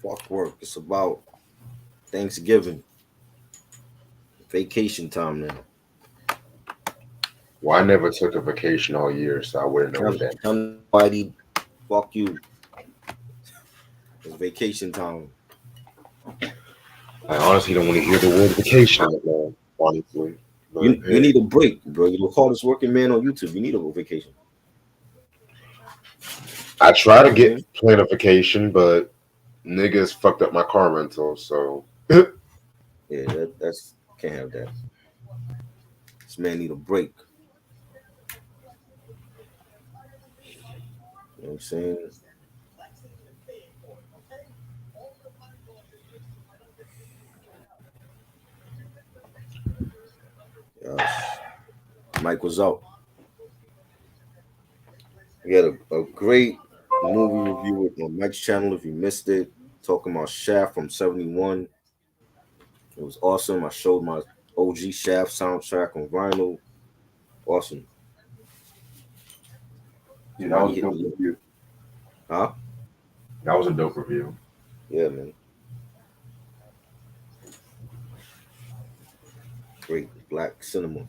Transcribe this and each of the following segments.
Fuck work. It's about Thanksgiving, vacation time now. Well, I never took a vacation all year, so I wouldn't know what that Tell means. nobody, fuck you. It's vacation time. I honestly don't want to hear the word vacation right now, honestly. But You hey, need a break, bro. You're the hardest working man on YouTube. You need a vacation. I try to You know what I get mean? plan a vacation, but niggas fucked up my car rental, so Yeah, that's can't have that. This man need a break. You know what I'm saying? Yes. Mike was out. We had a great movie review on Mike's channel. If you missed it, talking about Shaft from '71. It was awesome. I showed my OG Shaft soundtrack on vinyl. Awesome. yeah, that Somebody was a hit dope me. review. Huh? That was a dope review. Yeah, man. Great black cinema.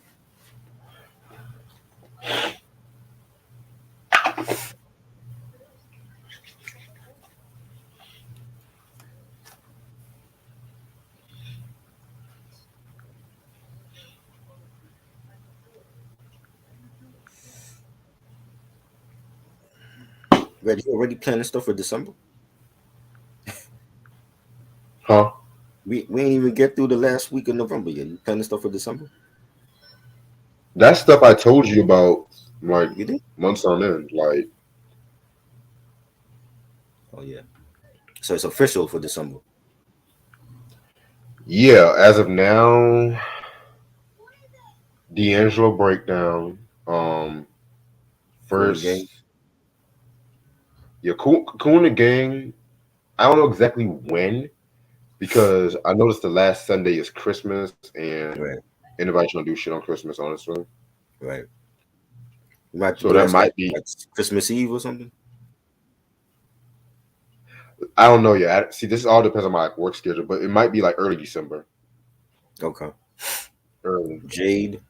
Red, you already planning stuff for December? Huh? We ain't even get through the last week of November yet. You planning stuff for December? That stuff I told you about like You did? months on end. Like, Oh yeah. So it's official for December. yeah, as of now, D'Angelo breakdown. Cool and gang. First, yeah, Cool and the Gang. I don't know exactly when because I noticed the last Sunday is Christmas and Right, anybody trying to do shit on Christmas, honestly. right. You might So do that that might be. like Christmas Eve or something. I don't know yet. See, this all depends on my work schedule, but it might be like early December. Okay. Early. Jade.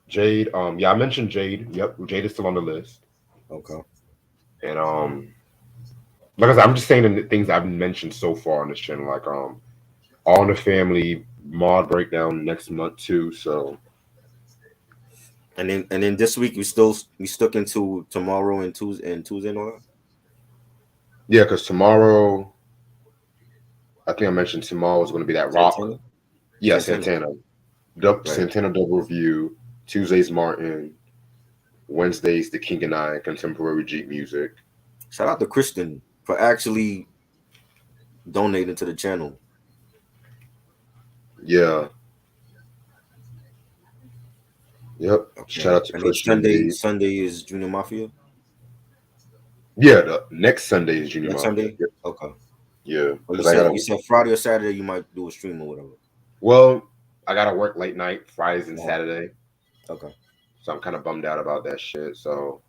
Jade. Yeah, I mentioned Jade. Yep, Jade is still on the list. Okay. And like I said, I'm just saying the things I've mentioned so far on this channel, like All in the Family mod breakdown next month too. So And then this week we stuck into tomorrow and Tuesday and all that. yeah, because tomorrow I think I mentioned tomorrow is going to be that rock. Santana. Yeah, Santana. Santana. Right. Santana double review. Tuesdays Martin. Wednesdays the King and I contemporary Jeep music. Shout out to Kristen for actually donating to the channel. Yeah. Yep. Shout Okay. out to And then Christian Sunday indeed. Sunday is Junior Mafia. Yeah, the next Sunday is Junior Next Mafia. Sunday. Yep. Okay. Yeah, Well, you because I said gotta. you said Friday or Saturday you might do a stream or whatever. Well, I gotta work late night Fridays and Oh, Saturday, okay. so I'm kind of bummed out about that shit. So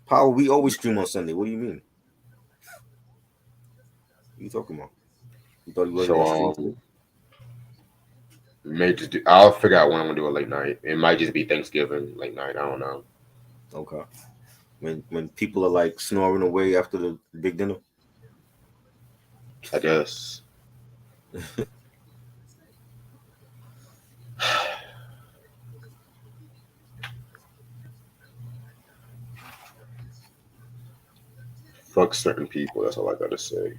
Power, we always stream on Sunday. What do you mean? What you talking about? You thought he wasn't so gonna stream today? may just do. I'll figure out when I'm gonna do a late night. It might just be Thanksgiving late night. I don't know. Okay. When people are like snoring away after the big dinner. I guess. Fuck certain people. That's all I gotta say.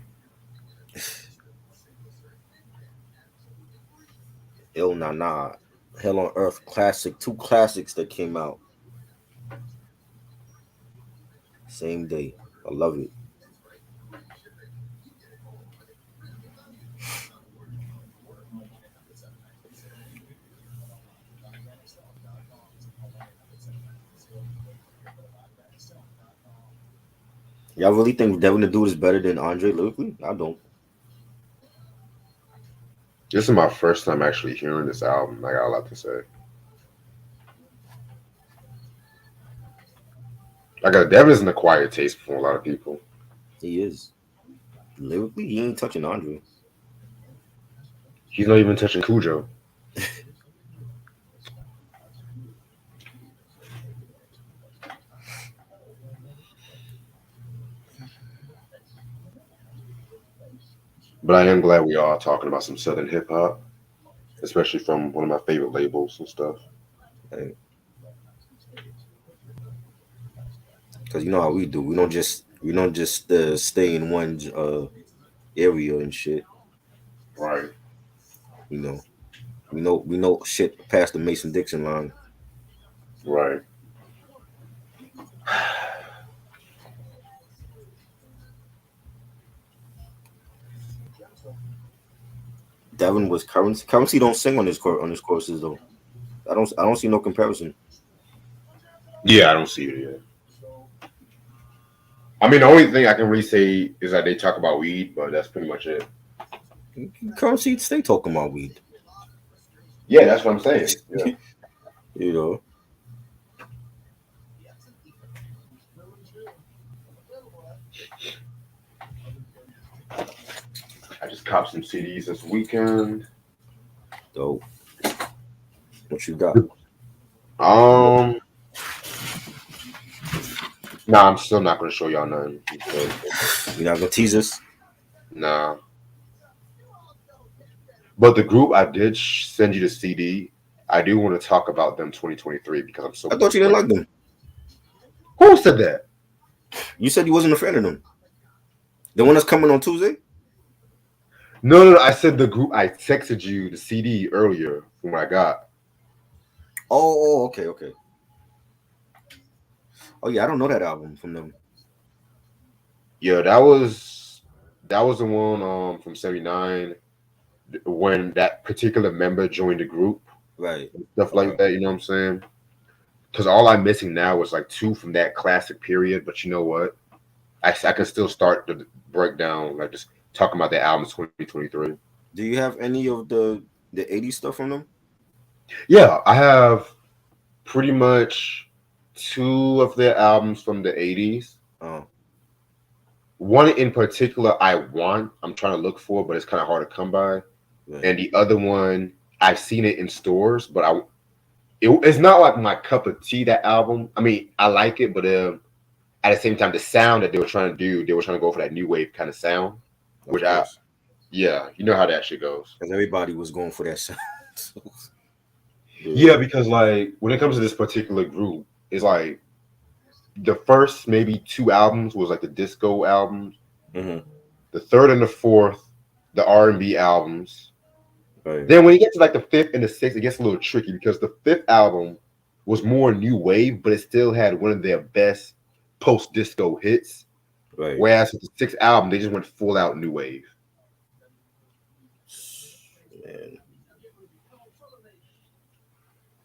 Ill Nah Nah, Hell on Earth classic, two classics that came out same day. I love it. Y'all really think Devin the Dude is better than Andre lyrically? I don't. This is my first time actually hearing this album. I got a lot to say. I got Devin is an acquired taste for a lot of people. He is. Lyrically, he ain't touching Andre. He's not even touching Cujo. But I am glad we are talking about some Southern hip hop, especially from one of my favorite labels and stuff. Like, cause you know how we do. We don't just stay in one area and shit. Right, You know, we know shit past the Mason Dixon line. right. Devin was currency. Currency don't sing on his courses though. I don't see no comparison. Yeah, I don't see it yet. I mean, the only thing I can really say is that they talk about weed, but that's pretty much it. Currency stay talking about weed. Yeah, that's what I'm saying. Yeah. You know. I just copped some CDs this weekend. Dope. What you got? Um, nah, I'm still not gonna show y'all nothing. You not gonna tease us? Nah, but the group I did send you the CD. I do want to talk about them 2023 because I'm so I thought you didn't grateful. like them. Who said that? You said you wasn't a fan of them. The one that's coming on Tuesday? No, no, no. I said the group. I texted you the CD earlier from what I got. Oh, okay, okay. Oh yeah, I don't know that album from them. Yeah, that was the one from '79 when that particular member joined the group Right. and stuff Okay. like that. You know what I'm saying? Because all I'm missing now is like two from that classic period. But you know what? I can still start the breakdown, like just talking about the albums 2023. Do you have any of the '80s stuff from them? Yeah, I have pretty much two of their albums from the '80s. Oh, One in particular, I'm trying to look for, but it's kind of hard to come by. right. And the other one, I've seen it in stores, but it's not like my cup of tea. That album, I mean, I like it, but at the same time, the sound that they were trying to do, they were trying to go for that new wave kind of sound, Of which I course, yeah, you know how that shit goes. because everybody was going for that sound. So, Yeah, yeah. because like when it comes to this particular group, it's like the first maybe two albums was like the disco albums. Hmm. The third and the fourth, the R&B albums. Right. Then when you get to like the fifth and the sixth, it gets a little tricky because the fifth album was more new wave, but it still had one of their best post disco hits. Right. Whereas with the sixth album, they just went full out new wave. Man,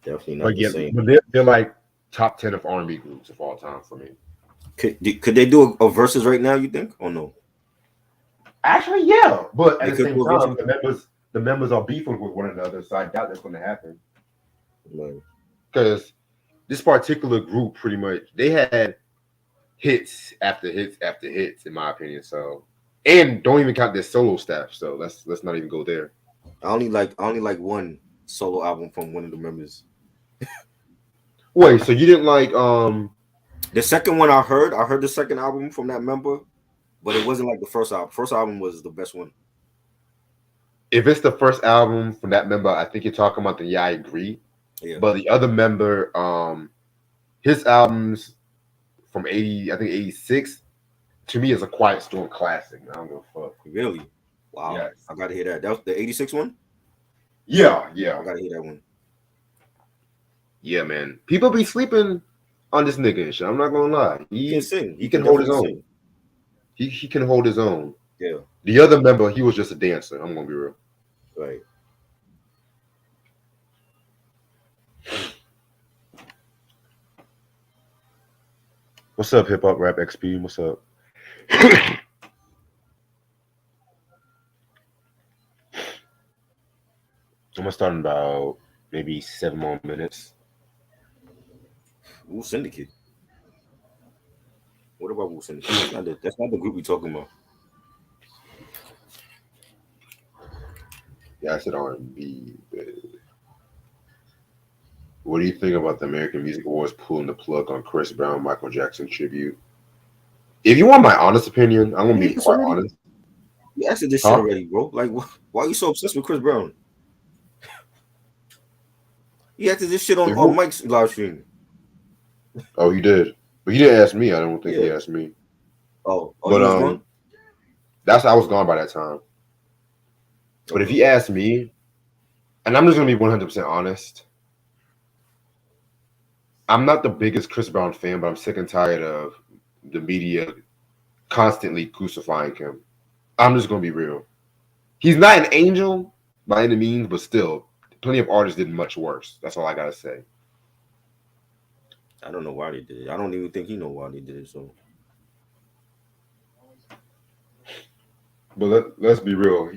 definitely not But the yeah, same. but they're like top 10 of R&B groups of all time for me. Could they do a versus right now? You think? Or no? Actually, yeah, but at They the could same do a versus. time, the members are beefing with one another, so I doubt that's going to happen. Right. Because this particular group, pretty much, they had hits after hits after hits, in my opinion. So, and don't even count their solo stuff. So let's not even go there. I only like one solo album from one of the members. Wait, so you didn't like The second one I heard the second album from that member, but it wasn't like the first album. First album was the best one. if it's the first album from that member, I think you're talking about the Yeah, I agree. Yeah. But the other member, his albums from 80, I think 86, to me is a Quiet Storm classic. I don't give a fuck. Really? Wow. Yes. I gotta hear that. That was the '86 one. Yeah, yeah, I gotta hear that one. yeah, man. People be sleeping on this nigga and shit. I'm not gonna lie. He can He sing. he He can can hold his definitely own. sing. He can hold his own. Yeah. The other member, he was just a dancer. I'm gonna be real. Right. What's up, Hip Hop Rap XP? What's up? I'm gonna start in about maybe 7 more minutes. Wu Syndicate. What about Wu Syndicate? That's not the group we talking about. Yeah, I said R&B. What do you think about the American Music Awards pulling the plug on Chris Brown Michael Jackson tribute? If you want my honest opinion, I'm gonna You be answered quite already. honest. You answered this shit Huh? already, bro. Like, why are you so obsessed with Chris Brown? He answered this shit If on you, Mike's live stream. oh, he did, but he didn't ask me. I don't think he Yeah. asked me. Oh, But you was gone. that's I was gone by that time. But if Okay. he asked me, and I'm just gonna be 100% honest, I'm not the biggest Chris Brown fan, but I'm sick and tired of the media constantly crucifying him. I'm just gonna be real. He's not an angel by any means, but still, plenty of artists did much worse. That's all I gotta say. I don't know why they did it. I don't even think he know why they did it. So But let's be real.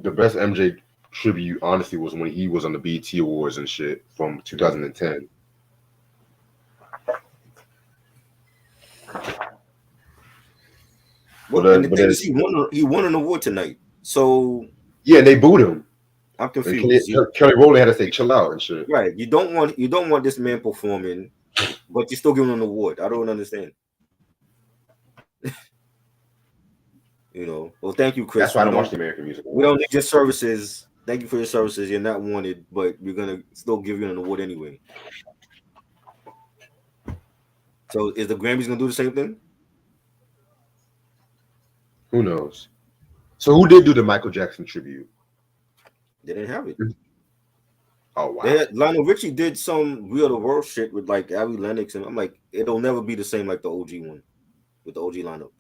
The best MJ tribute, honestly, was when he was on the BET Awards and shit from yeah. 2010. Well, and the But thing then, is, he won an award tonight. So yeah, they booed him. I'm And Kelly, confused. Kelly Rowland had to say, "Chill out" and shit. Right. You don't want this man performing, but you're still giving him an award. I don't understand. Well, thank you, That's Chris. why I We don't watch don't the American Music we don't need Awards. your services. Thank you for your services. You're not wanted, but we're gonna still give you an award anyway. So is the Grammys gonna do the same thing? Who knows? So who did do the Michael Jackson tribute? They didn't have it. Oh They wow. had Lionel Richie did some real the world shit with like Abby Lennox, and I'm like, it'll never be the same like the OG one with the OG lineup.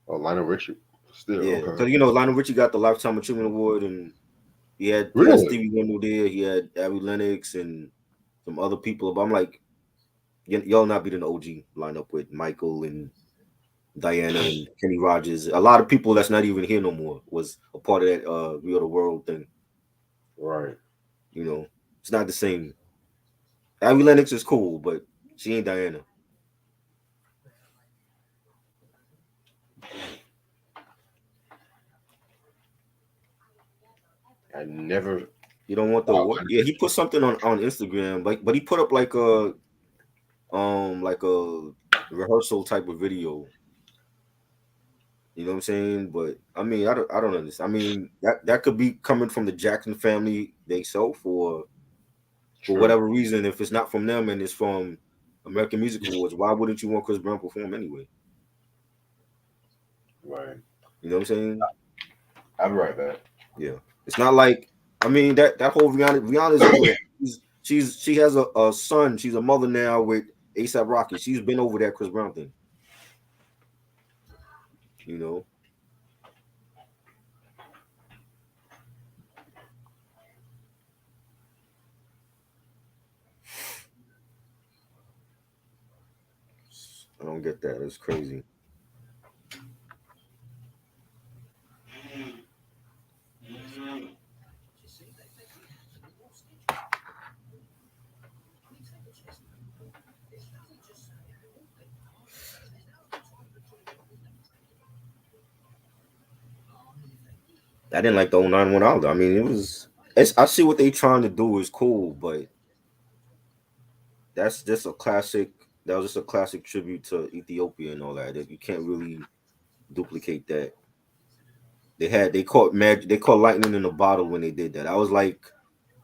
Oh, Lionel Richie. Still Yeah, okay. because Lionel Richie got the Lifetime Achievement Award, and he had Really? Stevie Wonder there, he had Abby Lennox and some other people. But I'm like, y'all not beating the OG lineup with Michael and Diana and Kenny Rogers. A lot of people that's not even here no more was a part of that Real the World thing. Right. You know, it's not the same. Abby Lennox is cool, but she ain't Diana. I never. You don't want the Wow. award? Yeah, he put something on Instagram, but he put up like a rehearsal type of video. You know what I'm saying? But I mean, I don't understand. I mean, that could be coming from the Jackson family themselves, or for True. whatever reason. If it's not from them and it's from American Music Awards, why wouldn't you want Chris Brown perform anyway? Right. You know what I'm saying? I'll be right back. Yeah, it's not like I mean that whole Rihanna's over that. She has a son. She's a mother now with ASAP Rocky. She's been over that Chris Brown thing. You know, I don't get that. It's crazy. I didn't like the 09 one either. I mean, I see what they trying to do is cool, but that's just a classic. That was just a classic tribute to Ethiopia and all that. You can't really duplicate that. They caught lightning in a bottle when they did that. I was like,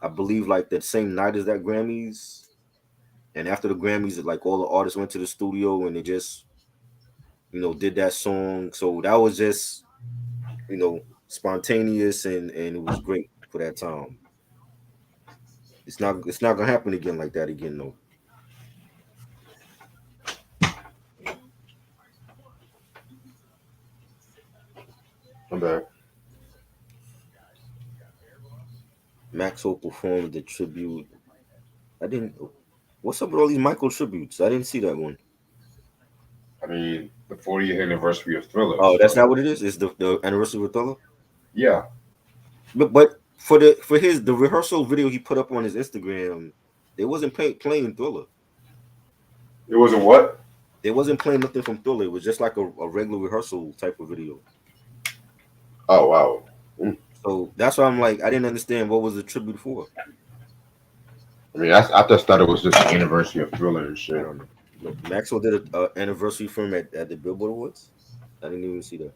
I believe like that same night as that Grammys, and after the Grammys, like all the artists went to the studio and they just did that song. So that was just spontaneous and it was great for that time. It's not gonna happen again like that again though. I'm back. Maxwell performed the tribute. I didn't. What's up with all these Michael tributes? I didn't see that one. I mean, the 40th anniversary of Thriller. Oh, that's So not what it is. It's the anniversary of Othello. yeah, But for the rehearsal video he put up on his Instagram, they wasn't playing Thriller. it was a what? They wasn't playing nothing from Thriller. It was just like a regular rehearsal type of video. Oh wow. So that's why I'm like, I didn't understand what was the tribute for. I mean, I just thought it was just the anniversary of Thriller and I shit. don't know. Look, Maxwell did a anniversary film at the Billboard Awards. I didn't even see that.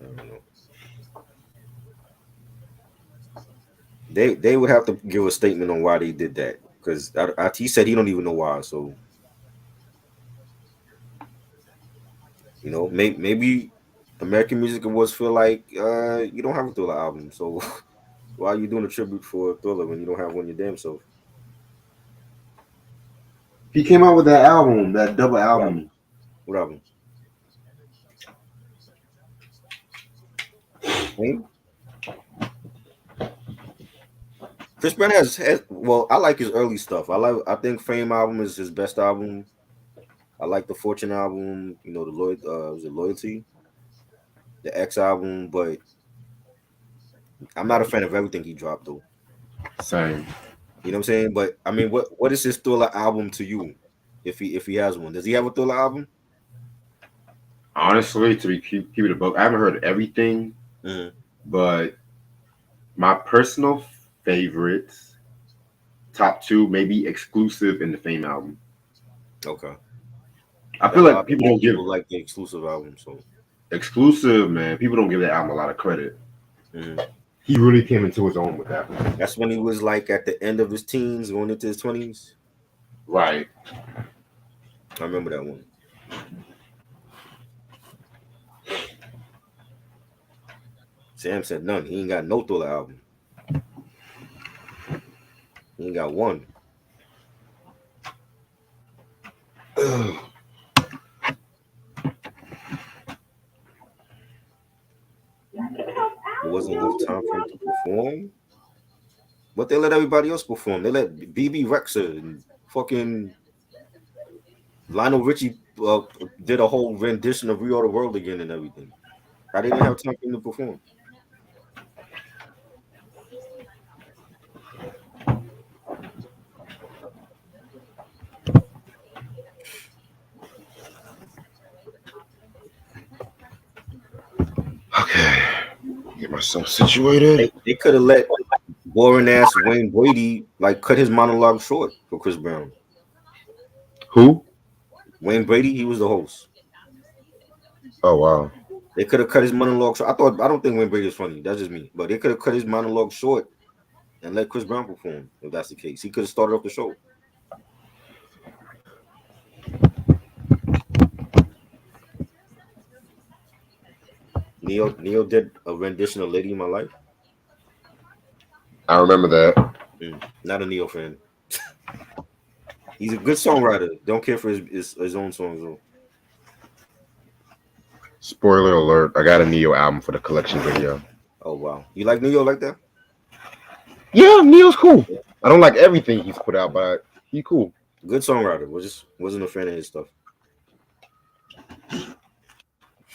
I don't know. They would have to give a statement on why they did that because he said he don't even know why. So maybe American Music Awards feel like you don't have a Thriller album, so why are you doing a tribute for Thriller when you don't have one your damn self? He came out with that album, that double What album? album. What album? Fame? Chris Brown has well, I like his early stuff. I think Fame album is his best album. I like the Fortune album, the was it Loyalty, the X album, but I'm not a fan of everything he dropped though. Same. You know what I'm saying? But I mean, what is his Thriller album to you? If he has one, does he have a Thriller album? Honestly, to be keep it a book, I haven't heard everything, Mm-hmm. but my personal favorites, top two, maybe exclusive in the Fame album. Okay. I Yeah, feel like a people lot of don't give people like the exclusive album, so exclusive, man. People don't give that album a lot of credit. hmm He really came into his own with that one. that's when he was like at the end of his teens, going into his 20s. Right. I remember that one. Sam said none. He ain't got no Thriller album. He ain't got one. There wasn't enough time for him to perform. But they let everybody else perform. They let BB Rexha and fucking Lionel Richie did a whole rendition of "We Are the World" again and everything. I didn't have time for him to perform. Okay. Get myself situated. They could have let boring ass Wayne Brady like cut his monologue short for Chris Brown. Who? Wayne Brady, he was the host. Oh wow. They could have cut his monologue short. I don't think Wayne Brady is funny. That's just me. But they could have cut his monologue short and let Chris Brown perform. If that's the case, he could have started off the show. Neo did a rendition of "Lady in My Life." I remember that. Not a Neo fan. He's a good songwriter. Don't care for his own songs though. Spoiler alert, I got a Neo album for the collection video. Oh wow, you like Neo like that? Yeah, Neo's cool. I don't like everything he's put out, but he cool. Good songwriter. Wasn't a fan of his stuff.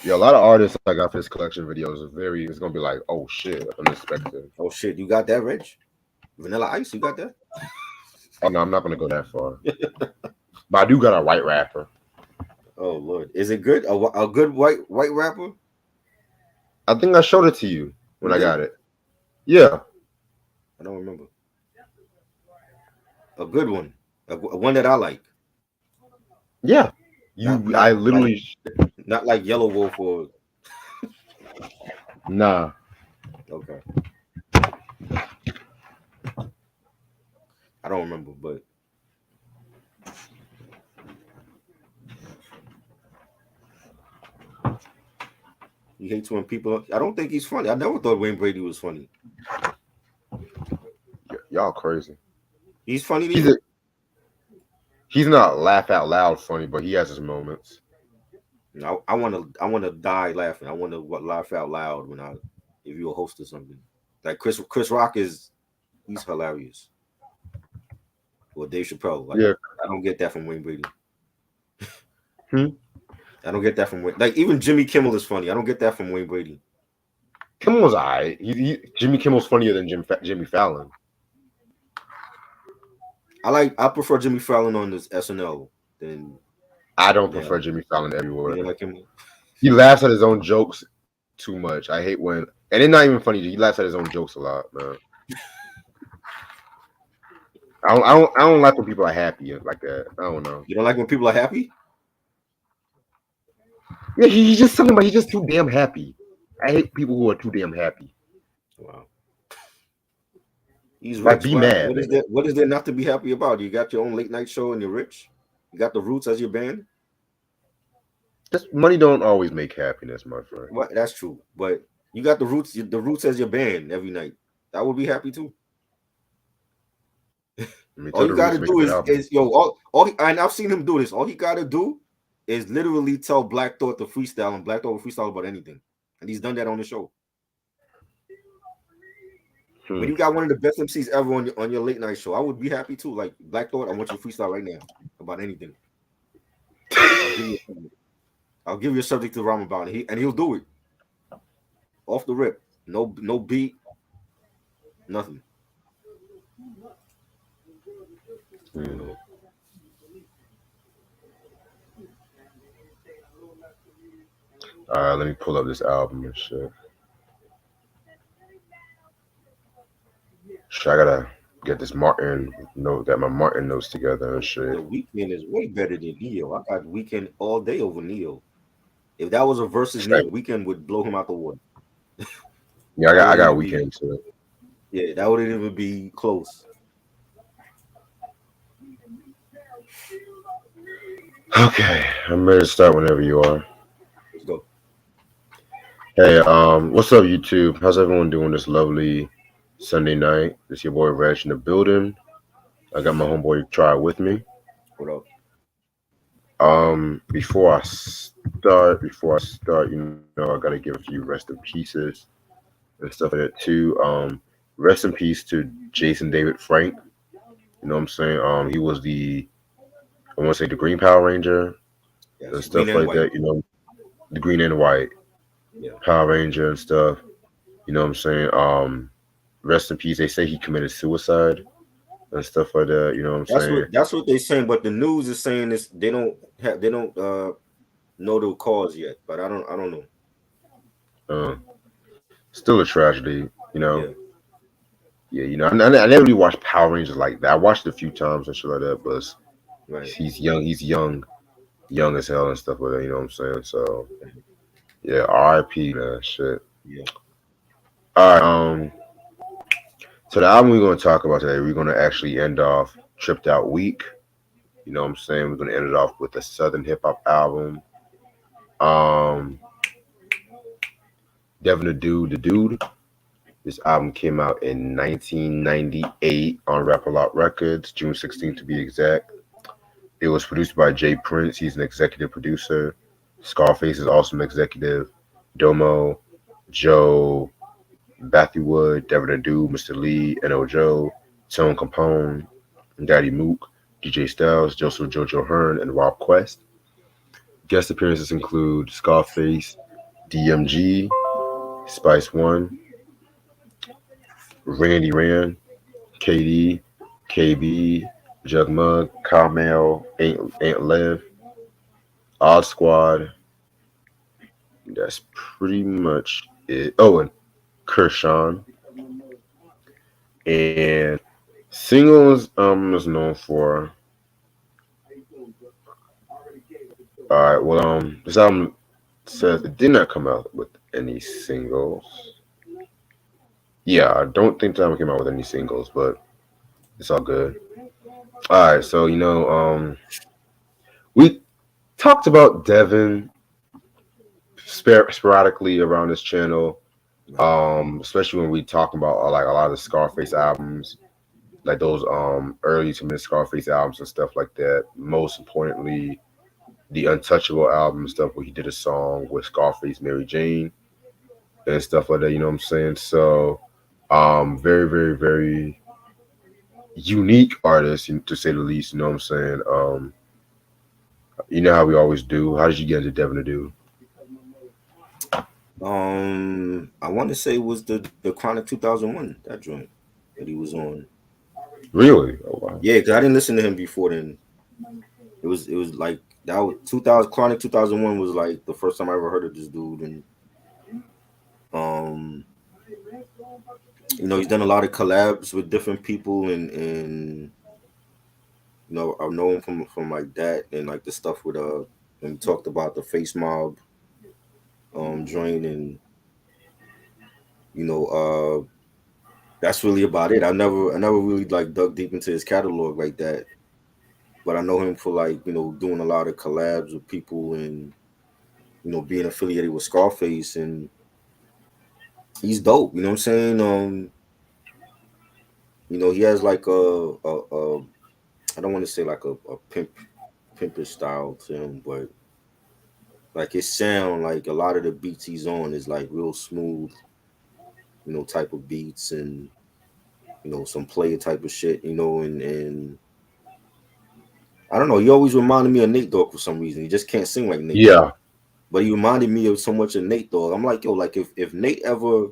Yeah, a lot of artists I got for this collection videos are it's gonna be like, oh shit, unexpected. Oh shit, you got that, Rich? Vanilla Ice, you got that? Oh no, I'm not gonna go that far. But I do got a white rapper. Oh lord, is it good? A good white rapper? I think I showed it to you when You I did? got it. Yeah. I don't remember. A good one, a one that I like. Yeah. Not I not like literally not like Yellow Wolf or nah. okay. I don't remember, but he hates when people. I don't think he's funny. I never thought Wayne Brady was funny. Y'all crazy. He's funny to He's you? a, he's not laugh out loud funny, but he has his moments. No, I want to die laughing. I want to laugh out loud if you're a host or something. Like Chris Rock he's hilarious. Or Dave Chappelle. Like Yeah. I don't get that from Wayne Brady. Hmm? I don't get that from Wayne. Like even Jimmy Kimmel is funny. I don't get that from Wayne Brady. Kimmel's alright. Jimmy Kimmel's funnier than Jimmy Fallon. I prefer Jimmy Fallon on this SNL than I don't prefer them. Jimmy Fallon You don't everywhere. like him? He laughs at his own jokes too much. I hate when, and it's not even funny. He laughs at his own jokes a lot, man. I don't like when people are happy like that. I don't know. You don't like when people are happy? Yeah, he's just something, but he's just too damn happy. I hate people who are too damn happy. Wow. He's Like, rich. be mad, What is man. there? What is there not to be happy about? You got your own late night show and you're rich. You got the Roots as your band. Just money don't always make happiness, my friend. What? That's true. But you got the Roots. The Roots as your band every night. I would be happy too. Let me All tell you the got Roots to make a do good album. is and I've seen him do this. All he got to do is literally tell Black Thought to freestyle, and Black Thought will freestyle about anything, and he's done that on the show. When Hmm. you got one of the best MCs ever on your late night show, I would be happy too. Like Black Thought, I want you to freestyle right now about anything. I'll give you I'll give you a subject to rhyme about, and he'll do it off the rip. No beat, nothing. You Hmm. know. All right, let me pull up this album and shit. Shit, I gotta get this Martin note, get my Martin notes together and shit. The Weekend is way better than Neo. I got Weekend all day over Neo. If that was a versus Neo, Shit. Weekend would blow him out the water. Yeah, That I wouldn't got a even be weekend too. yeah, that wouldn't even be close. Okay, I'm ready to start whenever you are. Let's go. Hey, what's up, YouTube? How's everyone doing this lovely Sunday night? It's your boy Reg in the building. I got my homeboy Try with me. What up? Before I start, I gotta give a few rest in pieces and stuff like that too. Rest in peace to Jason David Frank. You know what I'm saying? He was I want to say the Green Power Ranger and Yes, green stuff and like white. that. You know, the Green and White Yeah. Power Ranger and stuff. You know what I'm saying? Rest in peace. They say he committed suicide and stuff like that. You know what I'm saying? That's what they're saying, but the news is saying this they don't know the cause yet. But I don't know. Uh, Still a tragedy. You know. Yeah, Yeah. I never really watched Power Rangers like that. I watched it a few times and shit like that, but right. he's young. He's young as hell and stuff like that. You know what I'm saying? So yeah, R.I.P. Man. Shit. Yeah. All right. So the album we're gonna talk about today, we're gonna actually end off Tripped Out Week. You know what I'm saying? We're gonna end it off with a Southern hip hop album. Um, Devin the Dude. This album came out in 1998 on Rap A Lot Records, June 16th to be exact. It was produced by Jay Prince. He's an executive producer. Scarface is also an executive. Domo, Joe, Bathywood, Devin the Dude, Mr. Lee, N.O. Joe, Tone Capone, Daddy Mook, DJ Styles, Joseph Jojo Hearn, and Rob Quest. Guest appearances include Scarface, DMG, Spice One, Randy Ran, KD, KB, Jugmug, Carmel, Aunt Lev, Odd Squad. That's pretty much it. Oh, and Kershawn. And singles is known for. All right, well this album says it did not come out with any singles. Yeah, I don't think the album came out with any singles, but it's all good. All right, so we talked about Devin sporadically around this channel, Right. especially when we talk about like a lot of the Scarface albums, like those early to mid Scarface albums and stuff like that. Most importantly, the Untouchable album and stuff where he did a song with Scarface, Mary Jane, and stuff like that. You know what I'm saying? So, very, very, very unique artist to say the least. You know what I'm saying? You know how we always do. How did you get into Devin to do? I want to say it was the Chronic 2001, that joint that he was on. Really? Oh wow. Yeah, because I didn't listen to him before then. It was like that was 2000 Chronic 2001 was like the first time I ever heard of this dude, and um he's done a lot of collabs with different people, and I've known him from like that, and like the stuff with when we talked about the Face Mob joint, and you know that's really about it. I never really like dug deep into his catalog like that, but I know him for like doing a lot of collabs with people, and being affiliated with Scarface, and he's dope. You know what I'm saying? He has like a I don't want to say like a pimpish style to him, but like his sound, like a lot of the beats he's on is like real smooth, type of beats, and some player type of shit, and I don't know. He always reminded me of Nate Dogg for some reason. He just can't sing like Nate Dogg, Yeah, but he reminded me of so much of Nate Dogg. I'm like, yo, like if Nate ever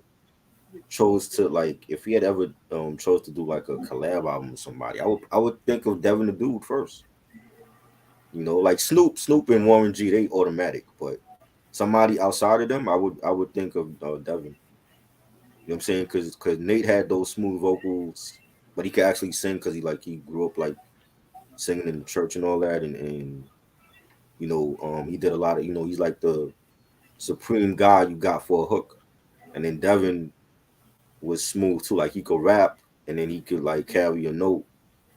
chose to like if he had ever chose to do like a collab album with somebody, I would think of Devin the Dude first. Like Snoop and Warren G, they automatic, but somebody outside of them, I would think of Devin. You know what I'm saying? Because Nate had those smooth vocals, but he could actually sing because he grew up like singing in the church and all that, and he did a lot of he's like the supreme guy you got for a hook, and then Devin was smooth too, like he could rap and then he could like carry a note,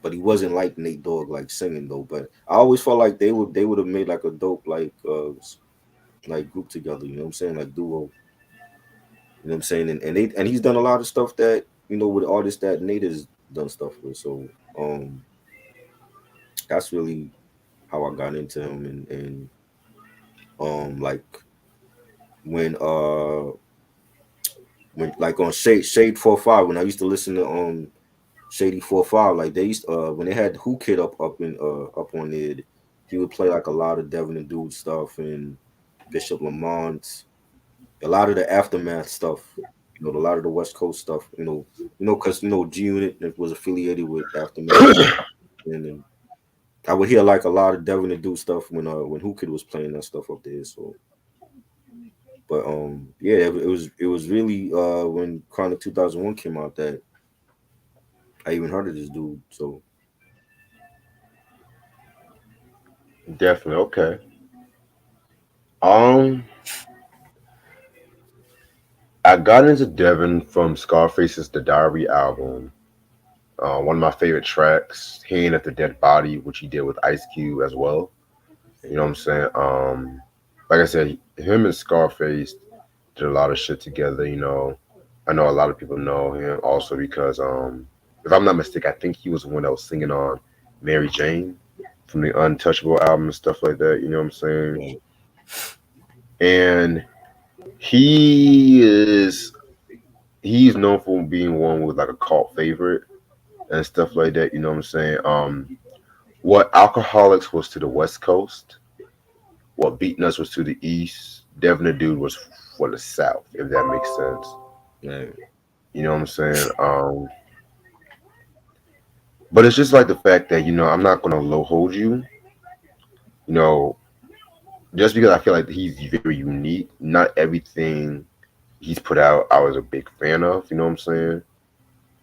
but he wasn't like Nate Dogg like singing though. But I always felt like they would have made like a dope like group together. You know what I'm saying? Like duo. You know what I'm saying? And he's done a lot of stuff that with artists that Nate has done stuff with. So that's really how I got into him, and like when like on Shade 45, when I used to listen to Shady 45, like they used when they had Who Kid up on it, he would play like a lot of Devin and Dude stuff, and Bishop Lamont, a lot of the aftermath stuff, a lot of the West Coast stuff, because G Unit was affiliated with Aftermath, and I would hear like a lot of Devin and Dude stuff when Who Kid was playing that stuff up there. So, but yeah, it was really when Chronic 2001 came out that I even heard of this dude. So definitely. Okay. Um, I got into Devin from Scarface's The Diary album. One of my favorite tracks, "Hand at the Dead Body," which he did with Ice Cube as well. You know what I'm saying? Like I said, him and Scarface did a lot of shit together. I know a lot of people know him also because, if I'm not mistaken, I think he was the one that was singing on Mary Jane from the Untouchable album and stuff like that. You know what I'm saying? right, And he is he's known for being one with like a cult favorite and stuff like that. You know what I'm saying? What Alcoholics was to the West Coast, what Beat Nuts was to the East, Devin the Dude was for the South, if that makes sense. right, You know what I'm saying? But it's just like the fact that, I'm not gonna low hold you, you know, just because I feel like he's very unique. Not everything he's put out I was a big fan of, you know what I'm saying?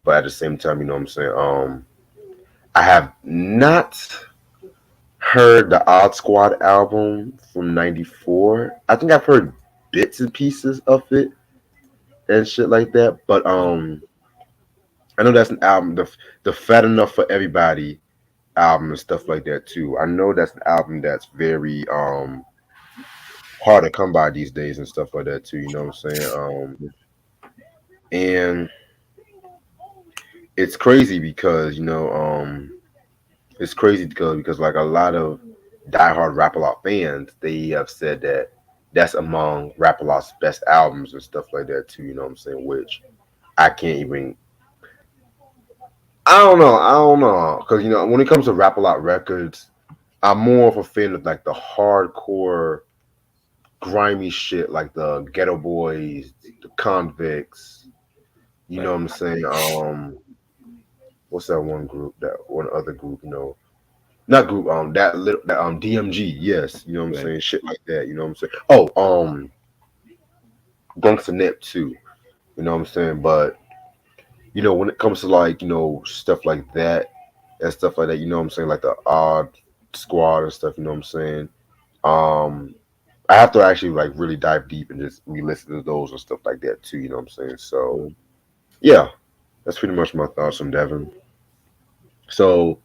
But at the same time, you know what I'm saying? I have not heard the Odd Squad album from '94. I think I've heard bits and pieces of it and shit like that. But I know that's an album, the Fat Enough for Everybody album and stuff like that too. I know that's an album that's very hard to come by these days and stuff like that too. You know what I'm saying? And it's crazy because it's crazy because like a lot of diehard Rap a Lot fans, they have said that that's among Rap a Lot's best albums and stuff like that too. You know what I'm saying? Which I can't even. I don't know, because when it comes to Rap a Lot records, I'm more of a fan of like the hardcore grimy shit like the Ghetto Boys, the Convicts. You know Right. what I'm saying? What's that one group? That one other group? Not group. That little that DMG. Yes, you know what I'm Right. saying? Shit like that. You know what I'm saying? Oh, Gangsta Nip too. You know what I'm saying? But when it comes to like stuff like that and stuff like that, you know what I'm saying? Like the Odd Squad and stuff. You know what I'm saying? Um, I have to actually like really dive deep and just re-listen to those and stuff like that too. You know what I'm saying? So Cool. yeah, that's pretty much my thoughts on Devin. So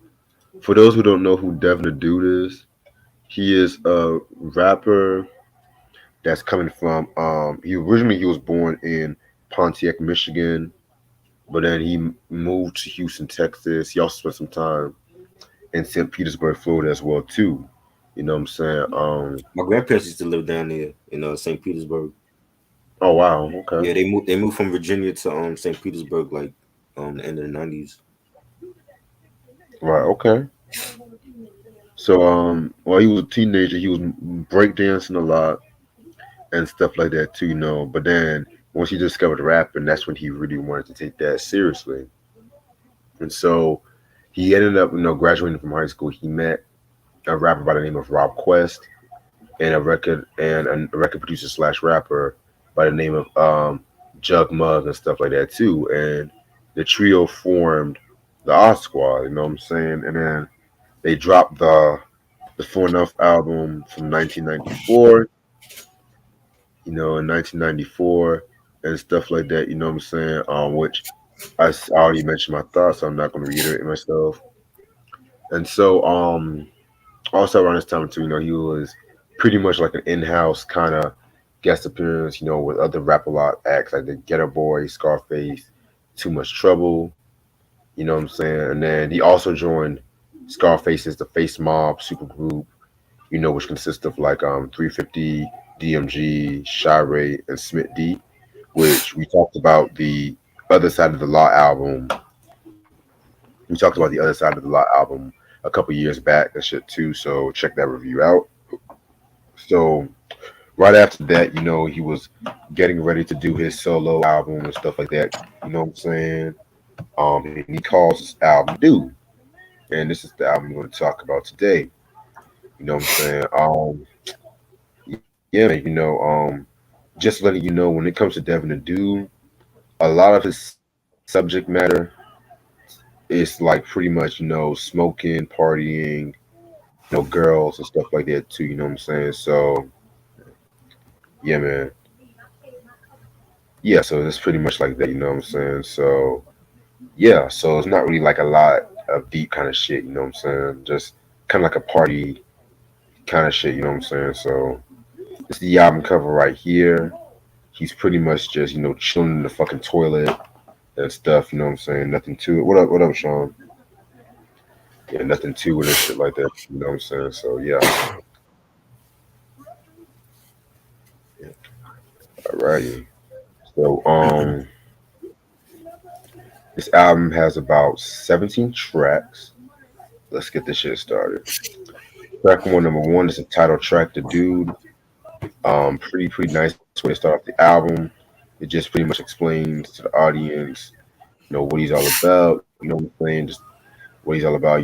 for those who don't know who Devin the Dude is, he is a rapper that's coming from. He was born in Pontiac, Michigan, but then he moved to Houston, Texas. He also spent some time in St. Petersburg, Florida as well too. You know what I'm saying? My grandparents used to live down there in St. Petersburg. Oh wow, okay, Yeah, they moved from Virginia to St. Petersburg like the end of the '90s. right, okay. So while he was a teenager, he was breakdancing a lot and stuff like that too. But then once he discovered rapping, that's when he really wanted to take that seriously. And so he ended up, graduating from high school. He met a rapper by the name of Rob Quest and a record producer slash rapper by the name of Jug Mug and stuff like that too. And the trio formed the Odd Squad. You know what I'm saying? And then they dropped the Four Enough album from 1994. In 1994 and stuff like that. You know what I'm saying? Which I already mentioned my thoughts, so I'm not going to reiterate myself. And so, also around this time too, he was pretty much like an in-house kind of guest appearance, with other rap a lot acts like the Getter Boy, Scarface, Too Much Trouble. You know what I'm saying? And then he also joined Scarface's The Face Mob supergroup, which consists of like 350, DMG, Shy Ray, and Smith D, which we talked about the Other Side of the Law album. We talked about the Other Side of the Law album a couple years back and shit too. So check that review out. So right after that, he was getting ready to do his solo album and stuff like that. You know what I'm saying? And he calls his album Dude. And this is the album we're going to talk about today. You know what I'm saying? Yeah, man, just letting you know when it comes to Devin the Dude, a lot of his subject matter is like pretty much, smoking, partying, girls and stuff like that too, you know what I'm saying? So yeah, man. Yeah, so it's pretty much like that, you know what I'm saying? So yeah, so it's not really like a lot of deep kind of shit, you know what I'm saying? Just kind of like a party kind of shit, you know what I'm saying? So it's the album cover right here. He's pretty much just, chilling in the fucking toilet and stuff, you know what I'm saying? Nothing to it. What up, Sean? Yeah, nothing to it and shit like that, you know what I'm saying? So yeah. Yeah. Alrighty. So this album has about 17 tracks. Let's get this shit started. Track one, number one, is the title track, "The Dude." Pretty nice way to start off the album. It just pretty much explains to the audience, what he's all about. You know what I'm saying? Just what he's all about.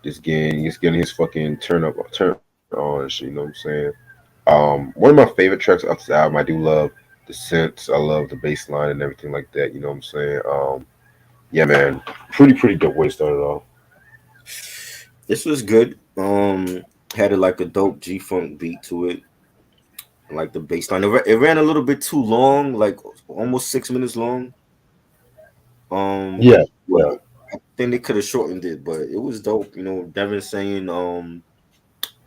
Just getting his fucking turn on and shit. You know what I'm saying? One of my favorite tracks off this album. I do love the synths. I love the bass line and everything like that. You know what I'm saying? Yeah, man. Pretty dope way to start it off. This was good. Had it like a dope G Funk beat to it. Like the bass line. It ran a little bit too long, like almost 6 minutes long. Yeah, But yeah, I think they could have shortened it, but it was dope. Devin saying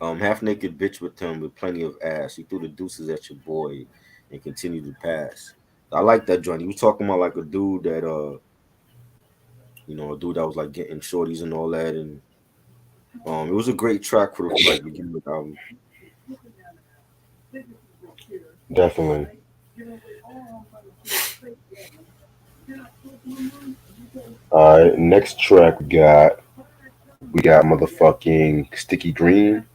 half naked bitch with him with plenty of ass. He threw the deuces at your boy and continued to pass. I like that joint. He was talking about like a dude that a dude that was like getting shorties and all that, and it was a great track for the like beginning of the album. definitely. All right, next track we got motherfucking Sticky Green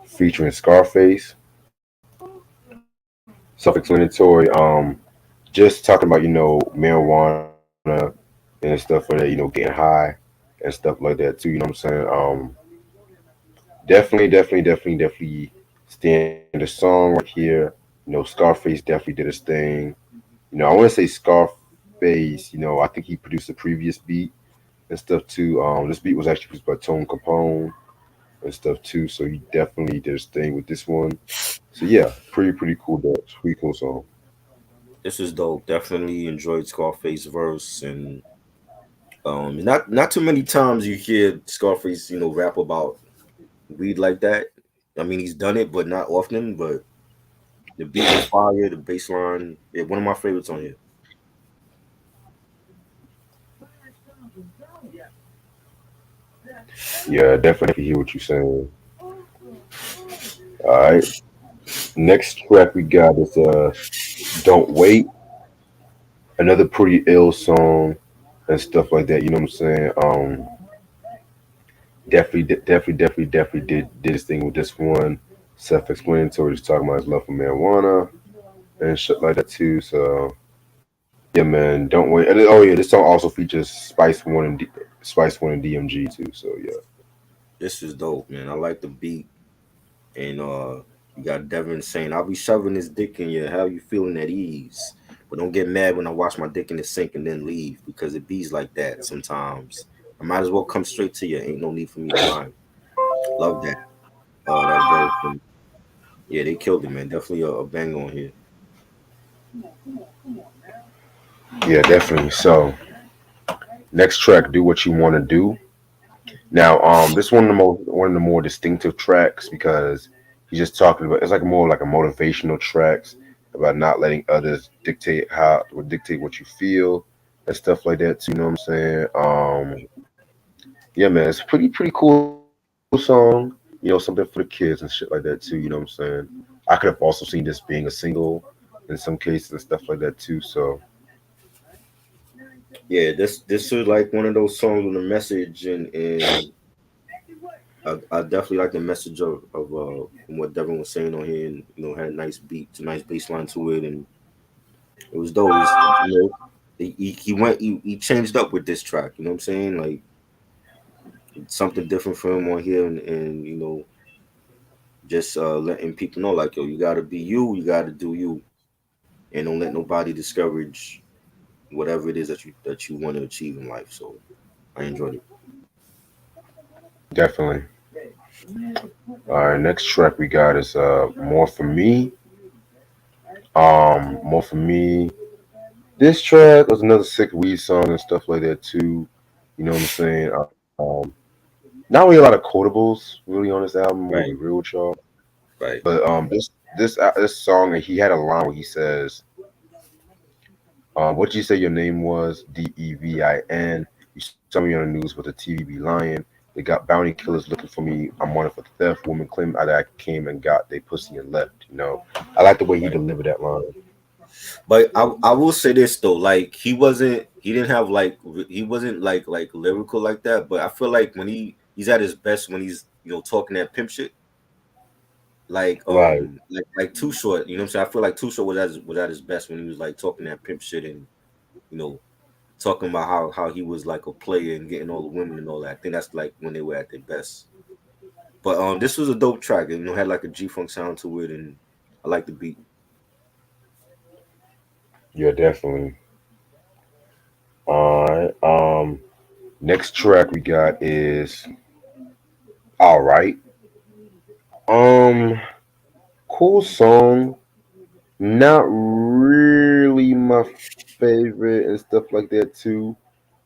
featuring Scarface. self-explanatory. Just talking about marijuana and stuff like that. Getting high and stuff like that too. You know what I'm saying? Definitely stand a song right here. Scarface definitely did his thing. I want to say Scarface. I think he produced the previous beat and stuff too. This beat was actually produced by Tone Capone and stuff too. So he definitely did his thing with this one. So yeah, pretty cool. That's pretty cool song. This is dope. Definitely enjoyed Scarface verse, and not too many times you hear Scarface, rap about weed like that. I mean, he's done it, but not often. But the beat was fire. The bass line, yeah, one of my favorites on here. Yeah, definitely hear what you're saying. All right. Next track we got is "Don't Wait," another pretty ill song and stuff like that. You know what I'm saying? Definitely did his thing with this one. Self-explanatory, just talking about his love for marijuana and shit like that too. So yeah, man, don't wait. Oh yeah, this song also features Spice One and DMG too. So yeah, This is dope, man. I like the beat, and you got Devin saying, "I'll be shoving this dick in you. How you feeling at ease? But don't get mad when I wash my dick in the sink and then leave because it bees like that sometimes. I might as well come straight to you. Ain't no need for me to lie. Love that. That verse. And yeah, they killed it, man. Definitely a bang on here. yeah, definitely. So next track, "Do What You Want to Do." Now, this one of the more distinctive tracks because he's just talking about. It's like more like a motivational tracks about not letting others dictate how or dictate what you feel and stuff like that. Too, you know what I'm saying? Yeah, man, it's pretty cool song. Something for the kids and shit like that too. You know what I'm saying? I could have also seen this being a single in some cases and stuff like that too. So Yeah, this is like one of those songs with a message, and I definitely like the message of from what Devin was saying on here, and had a nice beat, a nice bass line to it, and it was dope. It's, he went he changed up with this track. You know what I'm saying? Like something different for him on here, and just letting people know like, yo, you gotta be you, you gotta do you, and don't let nobody discourage whatever it is that you want to achieve in life. So I enjoyed it. definitely. All right, next track we got is "More for Me." More for Me. This track was another sick weed song and stuff like that too. You know what I'm saying? Not really a lot of quotables really on this album. I'm gonna be Right, real with y'all, right. but this song he had a line where he says, "What did you say your name was? Devin. You saw me on the news, but the TV be lying. They got bounty killers looking for me. I'm wanted for theft. Women claim that I came and got they pussy and left. I like the way he Right. delivered that line. But I will say this though, like he didn't have like he wasn't like lyrical like that. But I feel like when he's at his best when he's talking that pimp shit, Right. like Too Short. You know what I'm saying? I feel like Too Short was at his best when he was like talking that pimp shit and you know talking about how he was like a player and getting all the women and all that. I think that's like when they were at their best. But this was a dope track. And, had like a G Funk sound to it, and I like the beat. Yeah, definitely. All right. Next track we got is All Right. Um, cool song. Not really my favorite and stuff like that too.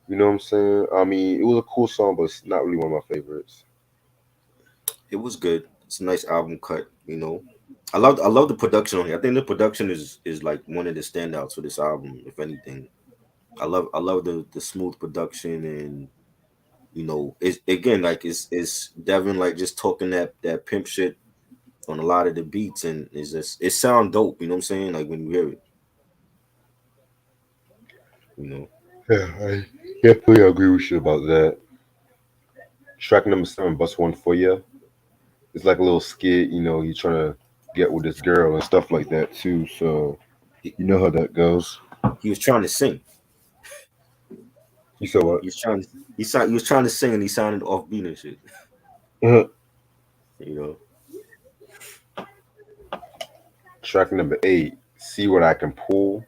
You know what I'm saying? I mean, it was a cool song, but it's not really one of my favorites. It was good. It's a nice album cut. I love the production on here. I think the production is like one of the standouts for this album, if anything. I love the smooth production and it's again like it's Devin like just talking that pimp shit on a lot of the beats and it sound dope, you know what I'm saying? Like when you hear it, you know. Yeah, I definitely agree with you about that. Track number 7, Bust One for You. It's like a little skit, he's trying to get with this girl and stuff like that too. So he, you know how that goes. he was trying to sing. You said what? He was trying. He was trying to sing, and he sounded offbeat and shit. You know. Track number 8. See what I can pull.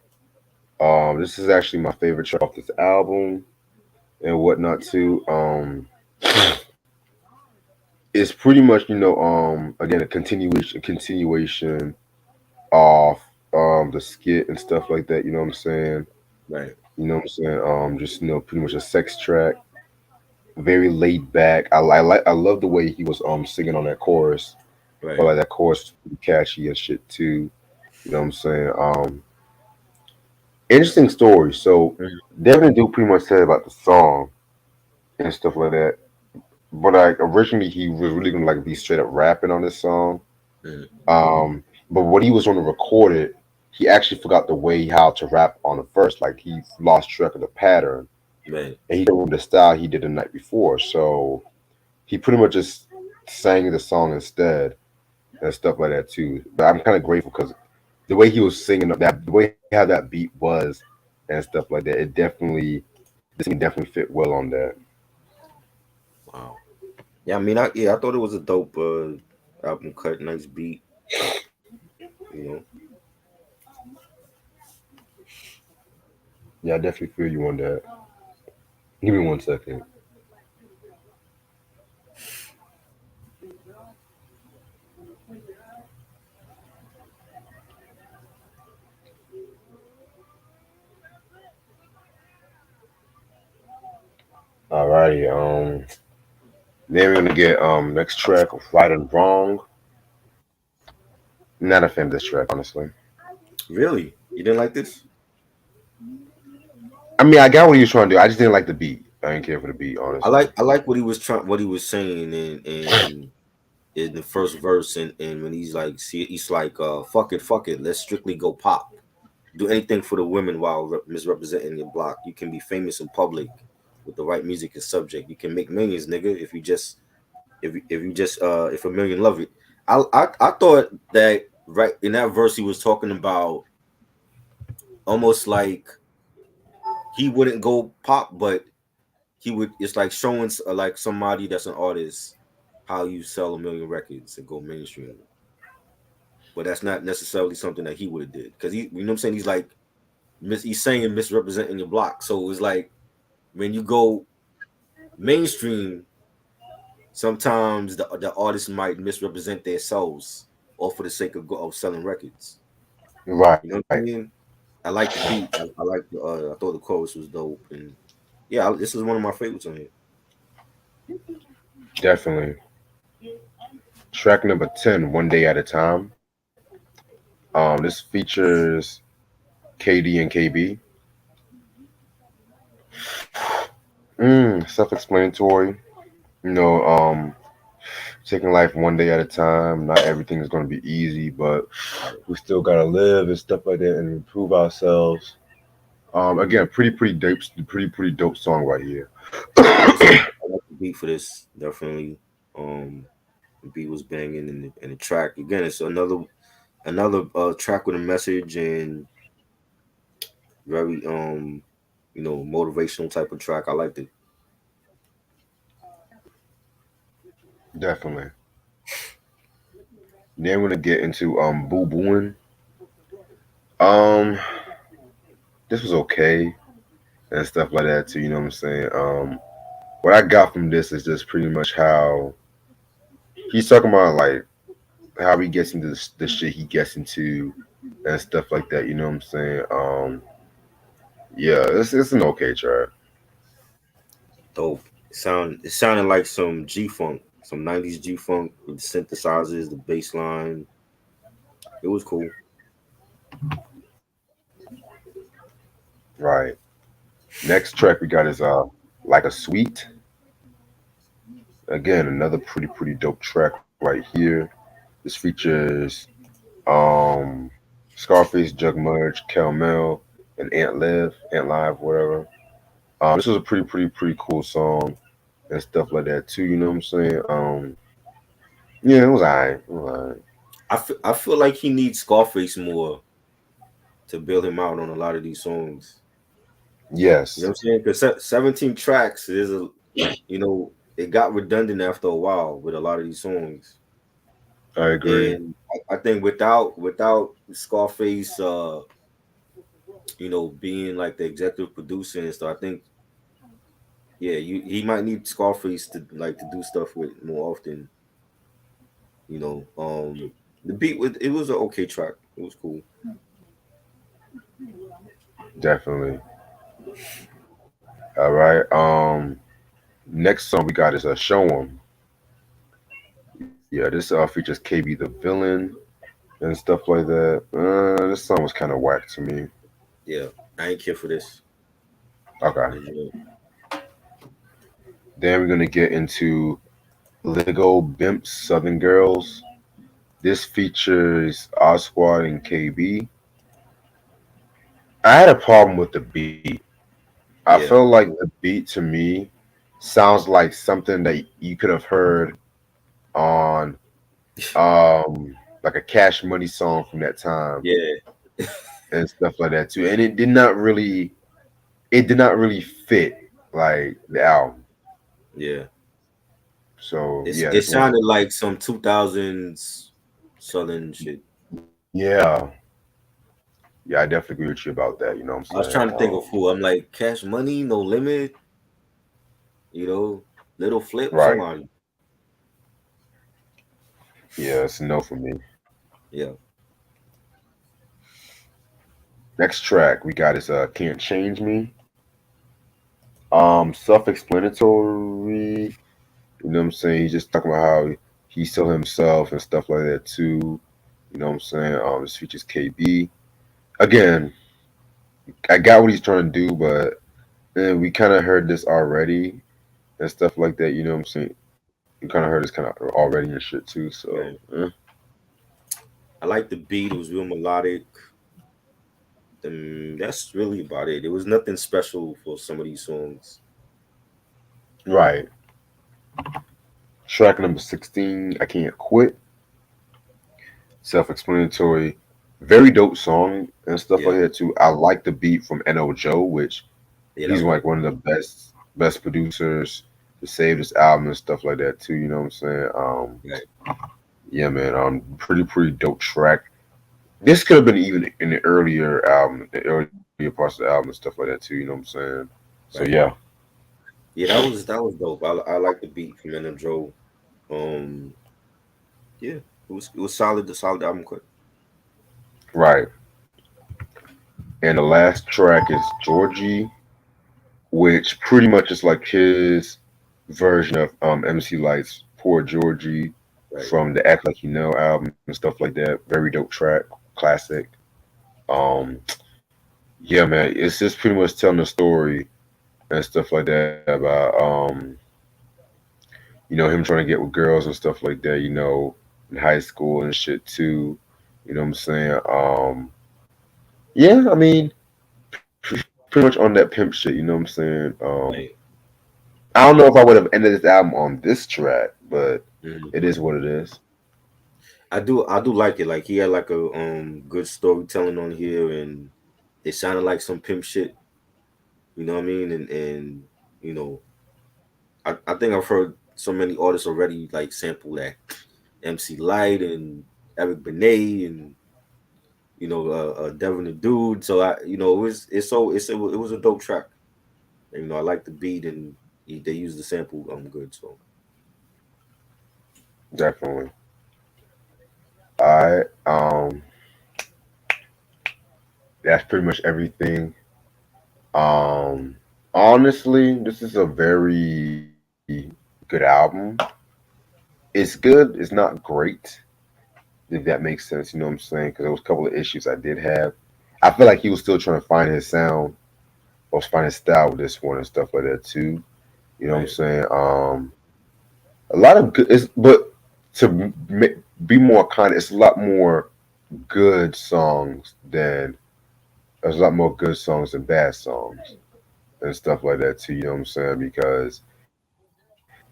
This is actually my favorite track off this album and whatnot too. It's pretty much again a continuation of the skit and stuff like that. You know what I'm saying? Right. You know what I'm saying? Just pretty much a sex track, very laid back. I love the way he was singing on that chorus. I felt Right. like that chorus was pretty catchy and shit too. You know what I'm saying? Interesting story. So Mhm. Devin do pretty much said about the song and stuff like that. But like originally he was really gonna like be straight up rapping on this song. Mhm. But when he was going to record it, he actually forgot the way how to rap on the verse. Like he lost track of the pattern, Right. and he didn't remember the style he did the night before. So he pretty much just sang the song instead and stuff like that too. But I'm kind of grateful because the way he was singing the way how that beat was and stuff like that, the singing definitely fit well on that. Wow. Yeah. I mean, I thought it was a dope album cut. Nice beat. You know. Yeah, I definitely feel you on that. Give me 1 second. Alrighty. Then we're gonna get next track of Right and Wrong. Not a fan of this track, honestly. Really, you didn't like this? I mean, I got what he was trying to do. I just didn't like the beat. I didn't care for the beat, honestly. I like what he was trying, what he was saying in the first verse, and when he's like, see, he's like, fuck it, let's strictly go pop. Do anything for the women while misrepresenting your block. You can be famous in public with the right music and subject. You can make millions, nigga, if you just if you just if a million love it. I thought that right in that verse he was talking about almost like he wouldn't go pop, but he would. It's like showing like somebody that's an artist how you sell a million records and go mainstream. But that's not necessarily something that he would have did because you know what I'm saying. He's like he's saying misrepresenting your block. So it's like when you go mainstream, sometimes the artist might misrepresent themselves all for the sake of selling records. Right. You know what I mean? I like the beat. I like the. I thought the chorus was dope, and yeah, this is one of my favorites on here. Definitely. Track number 10, One Day at a Time. This features KD and KB. Self-explanatory. You know, taking life one day at a time. Not everything is going to be easy, but we still got to live and stuff like that and improve ourselves. Again, pretty dope song right here. Yeah, I like the beat for this definitely. Um, the beat was banging, and the track again. It's another track with a message and very motivational type of track. I liked it. Definitely. Then we're gonna get into Boo Booing. Um, this was okay and stuff like that too. You know what I'm saying? What I got from this is just pretty much how he's talking about like how he gets into the shit he gets into and stuff like that. You know what I'm saying? Yeah, it's an okay track. Dope. It sounded like some G funk, some '90s G funk with the synthesizers, the bass line. It was cool. Right. Next track we got is Like a Sweet. Again, another pretty dope track right here. This features um Scarface, Jug Merge, Kel Mel, and Ant Live, whatever. This was a pretty cool song and stuff like that too. You know what I'm saying? Yeah, it was alright. It was alright. I feel like he needs Scarface more to build him out on a lot of these songs. You know what Yes, I'm saying? Because 17 tracks is a, it got redundant after a while with a lot of these songs. I agree. And I think without Scarface, being like the executive producer and stuff, I think yeah, he might need Scarface to like to do stuff with more often. You know, the beat with it was an okay track. It was cool. Definitely. All right. Next song we got is a Show 'em. Yeah, this features KB the villain and stuff like that. This song was kind of whack to me. Yeah, I ain't care for this. Okay. Yeah, Then we're gonna get into Lego Bimps Southern Girls. This features Oswald and KB. I had a problem with the beat. I felt yeah, like the beat to me sounds like something that you could have heard on like a Cash Money song from that time yeah, and stuff like that too. And it did not really fit like the album. yeah. So It's yeah, it this one was sounded like some 2000s Southern shit. yeah. Yeah, I definitely agree with you about that, you know what I was I'm trying saying? to think of who. I'm like Cash Money, No Limit, you know, Little Flip, Right. somebody. Yeah, it's a no for me. Yeah, Next track we got is Can't Change Me. Self-explanatory. You know what I'm saying? He's just talking about how he's still himself and stuff like that too. You know what I'm saying? This features KB. Again, I got what he's trying to do, but we kind of heard this already and stuff like that. You know what I'm saying? You kind of heard this kind of already and shit too. So right. I like the beat. It was real melodic. That's really about it. There was nothing special for some of these songs. right. Track number 16, I Can't Quit. Self-explanatory. Very dope song and stuff Yeah, like that too. I like the beat from N.O. Joe, which yeah, that he's was like dope. one of the best producers to save this album and stuff like that too. You know what I'm saying? Right, Yeah, man. Pretty dope track. This could have been even in the earlier album, the earlier parts of the album and stuff like that too. You know what I'm saying? So right. yeah, Yeah, that was dope. I like the beat from Eminem Joe. Um, yeah, it was solid. The solid album cut. right. And the last track is Georgie, which pretty much is like his version of MC Light's Poor Georgie Right. from the Act Like You Know album and stuff like that. Very dope track, classic. Um, yeah, man, it's just pretty much telling a story and stuff like that about him trying to get with girls and stuff like that, in high school and shit too. You know what I'm saying? Yeah, I mean, pretty much on that pimp shit, you know what I'm saying? Right. I don't know if I would have ended this album on this track, but Mhm. it is what it is. I do like it. Like he had like a good storytelling on here, and it sounded like some pimp shit. You know what I mean? And you know, I think I've heard so many artists already like sample that MC Light and Eric Benet and Devin the Dude. So it was a dope track. And, I like the beat and they used the sample good. So Definitely. All right. That's pretty much everything. Um, Honestly, this is a very good album. It's good. It's not great, if that makes sense. You know what I'm saying? Because there was a couple of issues I did have. I feel like he was still trying to find his sound or find his style with this one and stuff like that too. You know what I'm right, saying? A lot of good, but to be more kind, it's a lot more good songs than there's a lot more good songs than bad songs and stuff like that too. You know what I'm saying? Because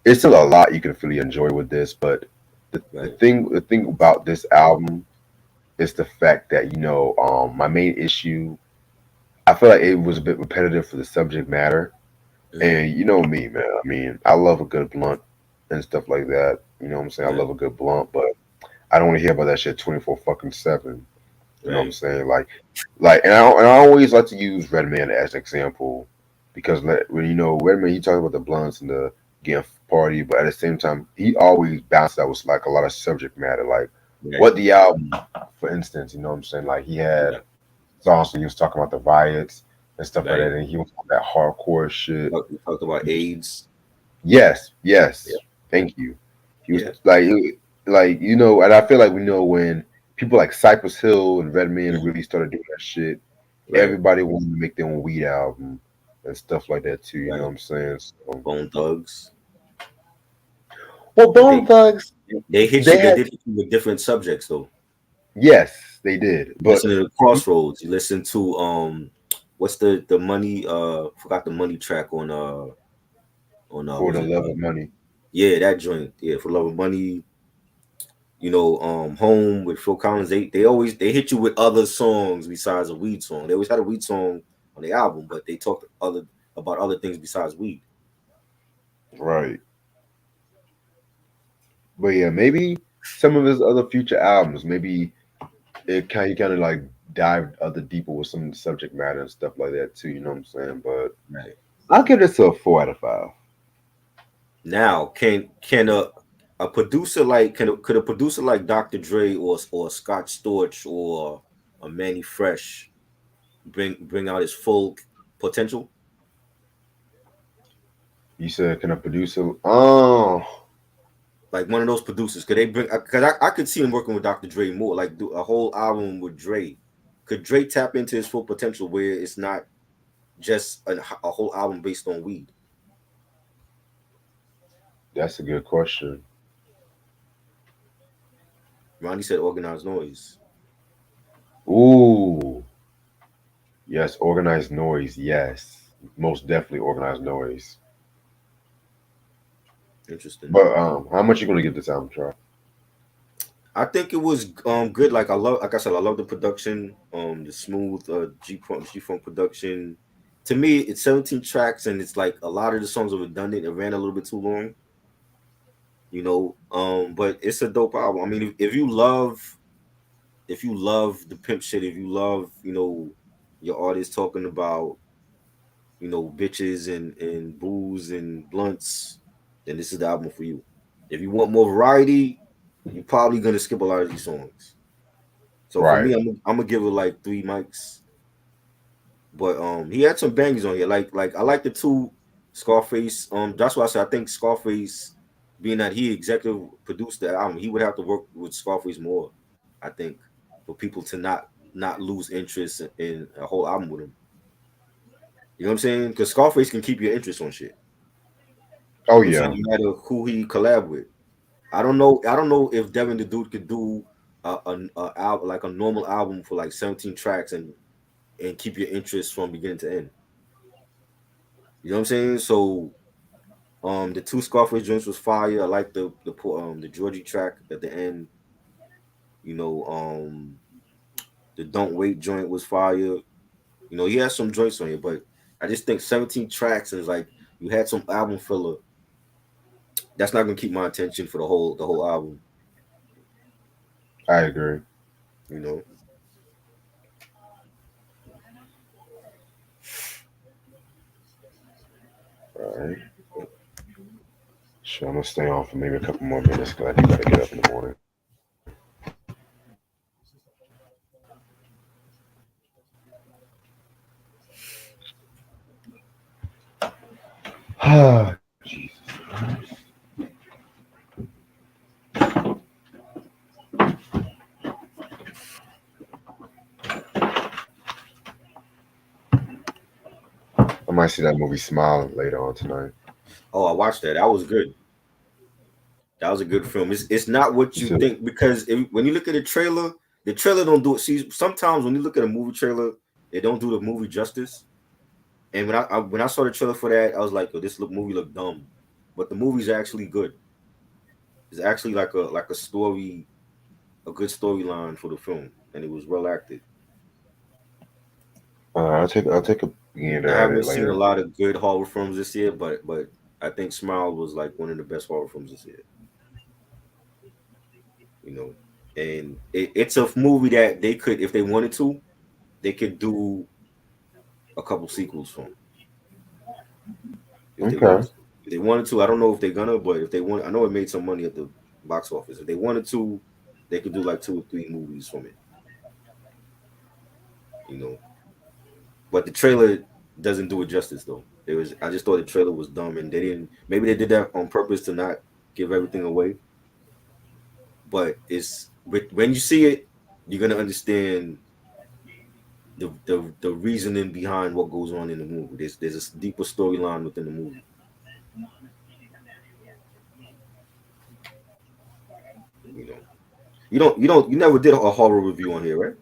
it's still a lot you can really enjoy with this, but Right. The thing about this album is the fact that my main issue. I feel like it was a bit repetitive for the subject matter, Mm-hmm. and you know me, man. I mean, I love a good blunt and stuff like that. You know what I'm saying? I Right. love a good blunt, but I don't want to hear about that shit 24 fucking 7. You know what I'm Right. saying? And I always like to use Redman as an example because when Redman, he talks about the blunts and the getting party, but at the same time, he always bounced out with like a lot of subject matter, like Right. what the album, for instance. You know what I'm saying? Like he had Yeah. songs when he was talking about the riots and stuff like Right. that, and he was on that hardcore shit. We talked about He was, AIDS. yes, Yeah. yes, thank you. He was Yeah. like and I feel like we know when people like Cypress Hill and Redman Mhm. really started doing that shit, Right. everybody wanted to make their own weed album and stuff like that too. You know what Right. I'm saying? So, Bone Thugs. well, But Bone Thugs, they hit they you. They had did hit you with different subjects though. yes, they did, You but listen to the Crossroads. You listen to what's the money? Forgot the money track on for was the it love of money, yeah, that joint, yeah, for love of money. Home with Phil Collins. They hit you with other songs besides a weed song. They always had a weed song on the album, but they talked other about other things besides weed. right? But yeah, maybe some of his other future albums, maybe he kind of like dive other deeper with some of the subject matter and stuff like that too. You know what I'm saying? But Right. I'll give this a 4 out of 5. Now, can a producer like could a producer like Dr. Dre or Scott Storch or a Manny Fresh bring out his full potential? You said, can a producer? Oh, Like one of those producers, could they bring? Because I could see him working with Dr. Dre more, like do a whole album with Dre. Could Dre tap into his full potential where it's not just a whole album based on weed? that's a good question. Ronnie said organized noise. Ooh, yes, organized noise. Yes, most definitely organized noise. Interesting. But how much you gonna give this album, Try? I think it was good. Like I said, I love the production, the smooth G Funk production. To me, it's 17 tracks and it's like a lot of the songs are redundant. It ran a little bit too long, but it's a dope album. I mean, if you love the pimp shit, if you love, your artist talking about, bitches and booze and blunts, then this is the album for you. If you want more variety, you're probably gonna skip a lot of these songs. So for me, Right. I'm gonna give it like 3 mics. But he had some bangers on here. Like I like the two Scarface. That's why I said I think Scarface, being that he executive produced the album, he would have to work with Scarface more. I think for people to not lose interest in a whole album with him. You know what I'm saying? Because Scarface can keep your interest on shit. Oh You know what I'm yeah. saying? No matter who he collab with. I don't know. I don't know if Devin the Dude could do a album like a normal album for like 17 tracks and keep your interest from beginning to end. You know what I'm saying? So the two Scarface joints was fire. I like the Georgie track at the end. You know, the Don't Wait joint was fire. He has some joints on here, but I just think 17 tracks is like you had some album filler. That's not gonna keep my attention for the whole album. I agree. You know, All right. Sure, I'm gonna stay on for maybe a couple more minutes because I do gotta get up in the morning. Ah, Jesus. I might see that movie Smiling later on tonight. oh, I watched that. That was good. That was a good film. It's not what You you said, think because when you look at the trailer don't do it. See, sometimes when you look at a movie trailer, they don't do the movie justice. And when I saw the trailer for that, I was like, "Oh, this movie look dumb," but the movie's actually good. It's actually like a story, a good storyline for the film, and it was well acted. I'll take a I gander at haven't it seen a later. lot of good horror films this year, but I think Smile was like one of the best horror films this year. You know, and it's a movie that they could, if they wanted to, they could do a couple sequels from if they wanted Okay. to. If they wanted to, I don't know if they're gonna, but if they want, I know it made some money at the box office. If they wanted to, they could do like two or three movies from it. You know, but the trailer doesn't do it justice though. It was I just thought the trailer was dumb, and they didn't. Maybe they did that on purpose to not give everything away. But when you see it, you're gonna understand the reasoning behind what goes on in the movie. There's a deeper storyline within the movie. You know, you never did a horror review on here, right?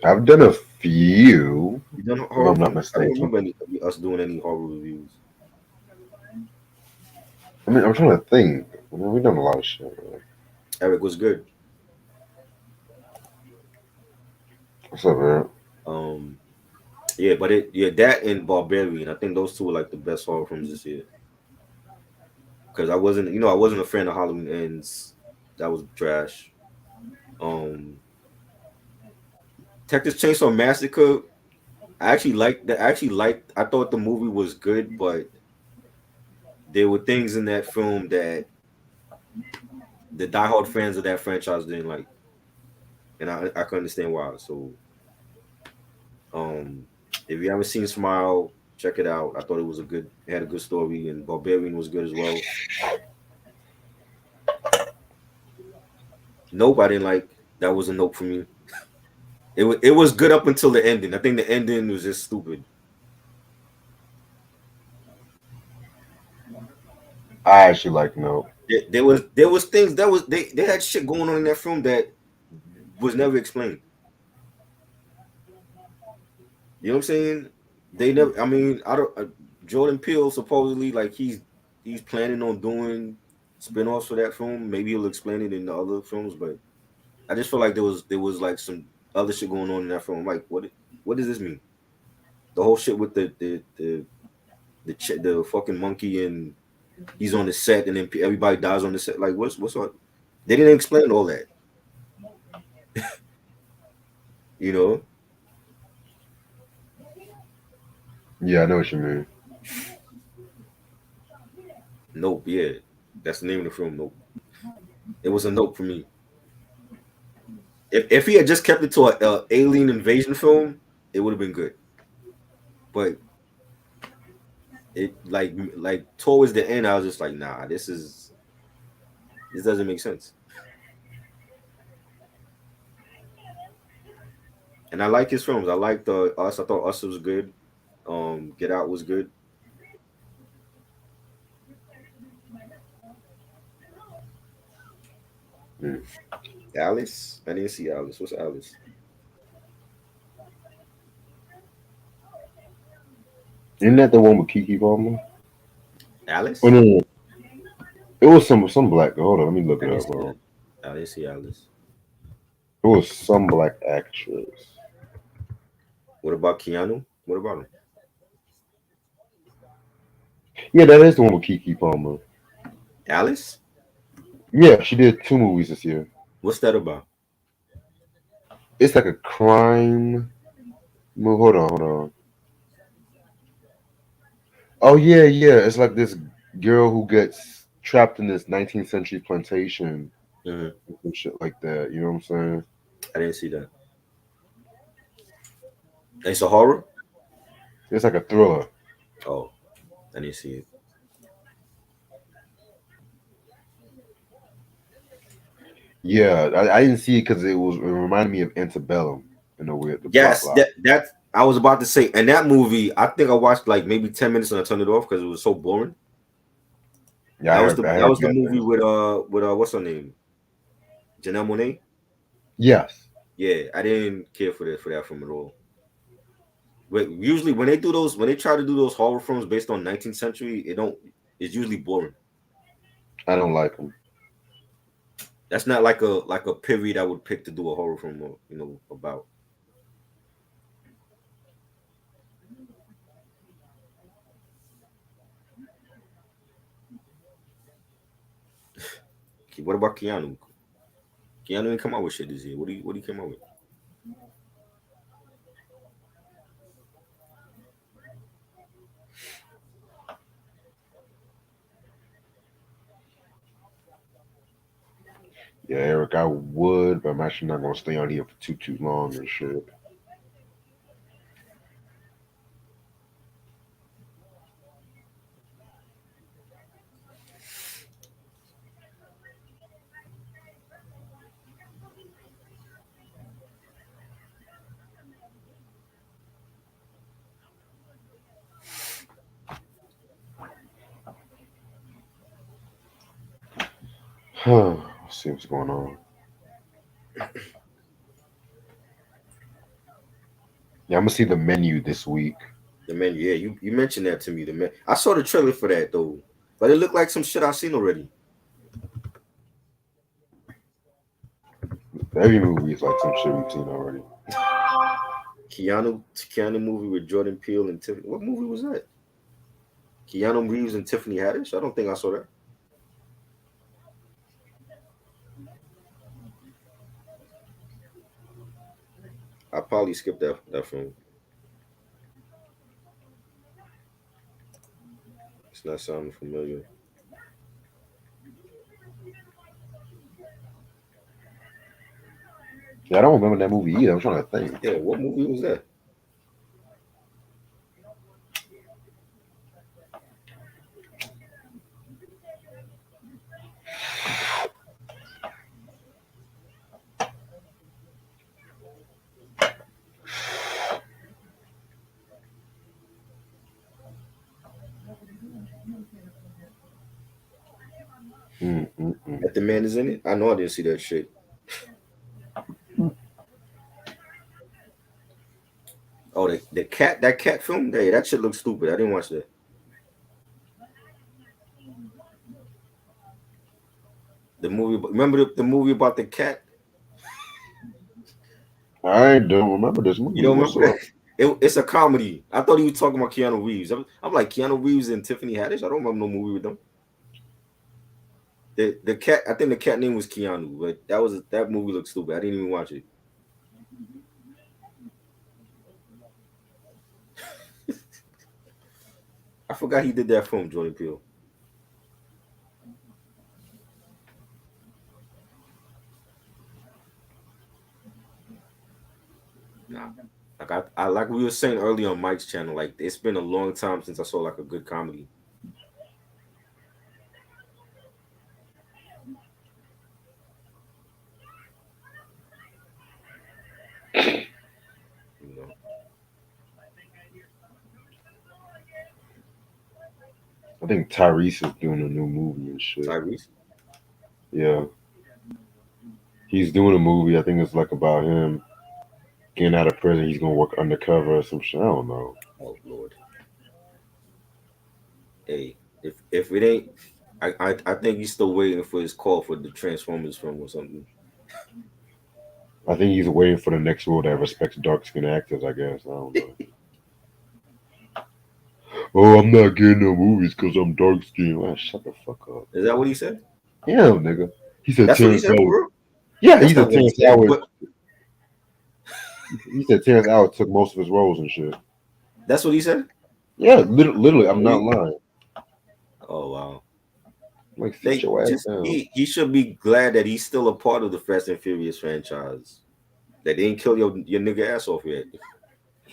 I've done a few, You done if horror I'm not reviews? I don't mistaken. remember us doing any horror reviews. I mean, I'm trying to think. I mean, we've done a lot of shit. Man. Eric was good. What's up, man? Um, yeah, but that and Barbarian. I think those two were like the best horror films this year. Because I wasn't a fan of Halloween Ends. That was trash. Um, Texas Chainsaw Massacre. I actually liked that. I actually liked. I thought the movie was good, but there were things in that film that the diehard fans of that franchise didn't like, and I can understand why. So, um, if you haven't seen Smile, check it out. I thought it had a good story, and Barbarian was good as well. Nope, I didn't like. That was a nope for me. It was good up until the ending. I think the ending was just stupid. I actually like no. There was things that was they had shit going on in that film that was never explained. You know what I'm saying? They never. I mean, I don't. Jordan Peele supposedly like he's planning on doing spin-offs for that film. Maybe he'll explain it in the other films, but I just feel like there was like some other shit going on in that film. Like, what does this mean? The whole shit with the fucking monkey, and he's on the set, and then everybody dies on the set. Like, what's on? They didn't explain all that. You know? Yeah, I know what you mean. Nope. Yeah, that's the name of the film. Nope. It was a nope for me. If he had just kept it to a alien invasion film, it would have been good. But it like towards the end, I was just like, nah, this doesn't make sense. And I like his films. I liked Us. I thought Us was good. Get Out was good. Mm. Alice, I didn't see Alice. What's Alice? Isn't that the one with Kiki Palmer? Oh Alice? no, no, it was some black girl. Hold on, let me look I it didn't up, see bro. that. I didn't see Alice. It was some black actress. What about Keanu? What about him? Yeah, that is the one with Kiki Palmer. Alice? Yeah, she did two movies this year. What's that about? It's like a crime movie. Hold on. Oh yeah, yeah. It's like this girl who gets trapped in this 19th century plantation Hmm. and shit like that. You know what I'm saying? I didn't see that. It's a horror. It's like a thriller. Oh, I didn't see it. Yeah, I didn't see it because it reminded me of Antebellum in a weird the plot Yes, line. that I was about to say. And that movie, I think I watched like maybe 10 minutes and I turned it off because it was so boring. Yeah, That was the I that heard was the bad movie things. with what's her name, Janelle Monáe. Yes. Yeah, I didn't care for that film at all. But usually when they try to do those horror films based on 19th century, it's usually boring. I don't like him. That's not like a period I would pick to do a horror film, about. Okay, what about Keanu? Keanu didn't come out with shit this year. What do you come out with? Yeah, Eric, I would, but I'm actually not gonna stay on here for too long and shit. Let's see what's going on. Yeah, I'm gonna see the menu this week. The menu, yeah, you mentioned that to me. The man, I saw the trailer for that though, but it looked like some shit I've seen already. Every movie is like some shit we've seen already. Keanu movie with Jordan Peele and Tiffany. What movie was that? Keanu Reeves and Tiffany Haddish. I don't think I saw that. I probably skipped that film. It's not sounding familiar. Yeah, I don't remember that movie either. I'm trying to think. Yeah, what movie was that? Mm-mm-mm. That the man is in it. I know I didn't see that shit. Oh, the cat that cat film. Hey, that shit looks stupid. I didn't watch that. The movie. Remember the movie about the cat? I don't remember this You movie. don't What's remember up? that? It's a comedy. I thought he was talking about Keanu Reeves. I'm like Keanu Reeves and Tiffany Haddish. I don't remember no movie with them. The cat. I think the cat name was Keanu, but that movie looked stupid. I didn't even watch it. I forgot he did that film, Jordan Peele. Nah, like I like we were saying earlier on Mike's channel. Like it's been a long time since I saw like a good comedy. You know, I think Tyrese is doing a new movie and shit. Tyrese. Yeah, he's doing a movie. I think it's like about him getting out of prison. He's gonna work undercover or some shit. I don't know. Oh Lord. Hey, if it ain't, I think he's still waiting for his call for the Transformers film or something. I think he's waiting for the next role that respects dark skinned actors. I guess I don't know. Oh, I'm not getting no movies because I'm dark skinned. Ah, shut the fuck up. Is that what he said? Yeah, nigga. He said That's what he Terrence said Howard. for real. Yeah, he That's said not what he Terrence said. Howard. But He said Terrence Howard took most of his roles and shit. that's what he said. Yeah, literally, I'm not Really? lying. Oh wow. Like, sit They your ass just down. he should be glad that he's still a part of the Fast and Furious franchise. That they didn't kill your nigga ass off yet.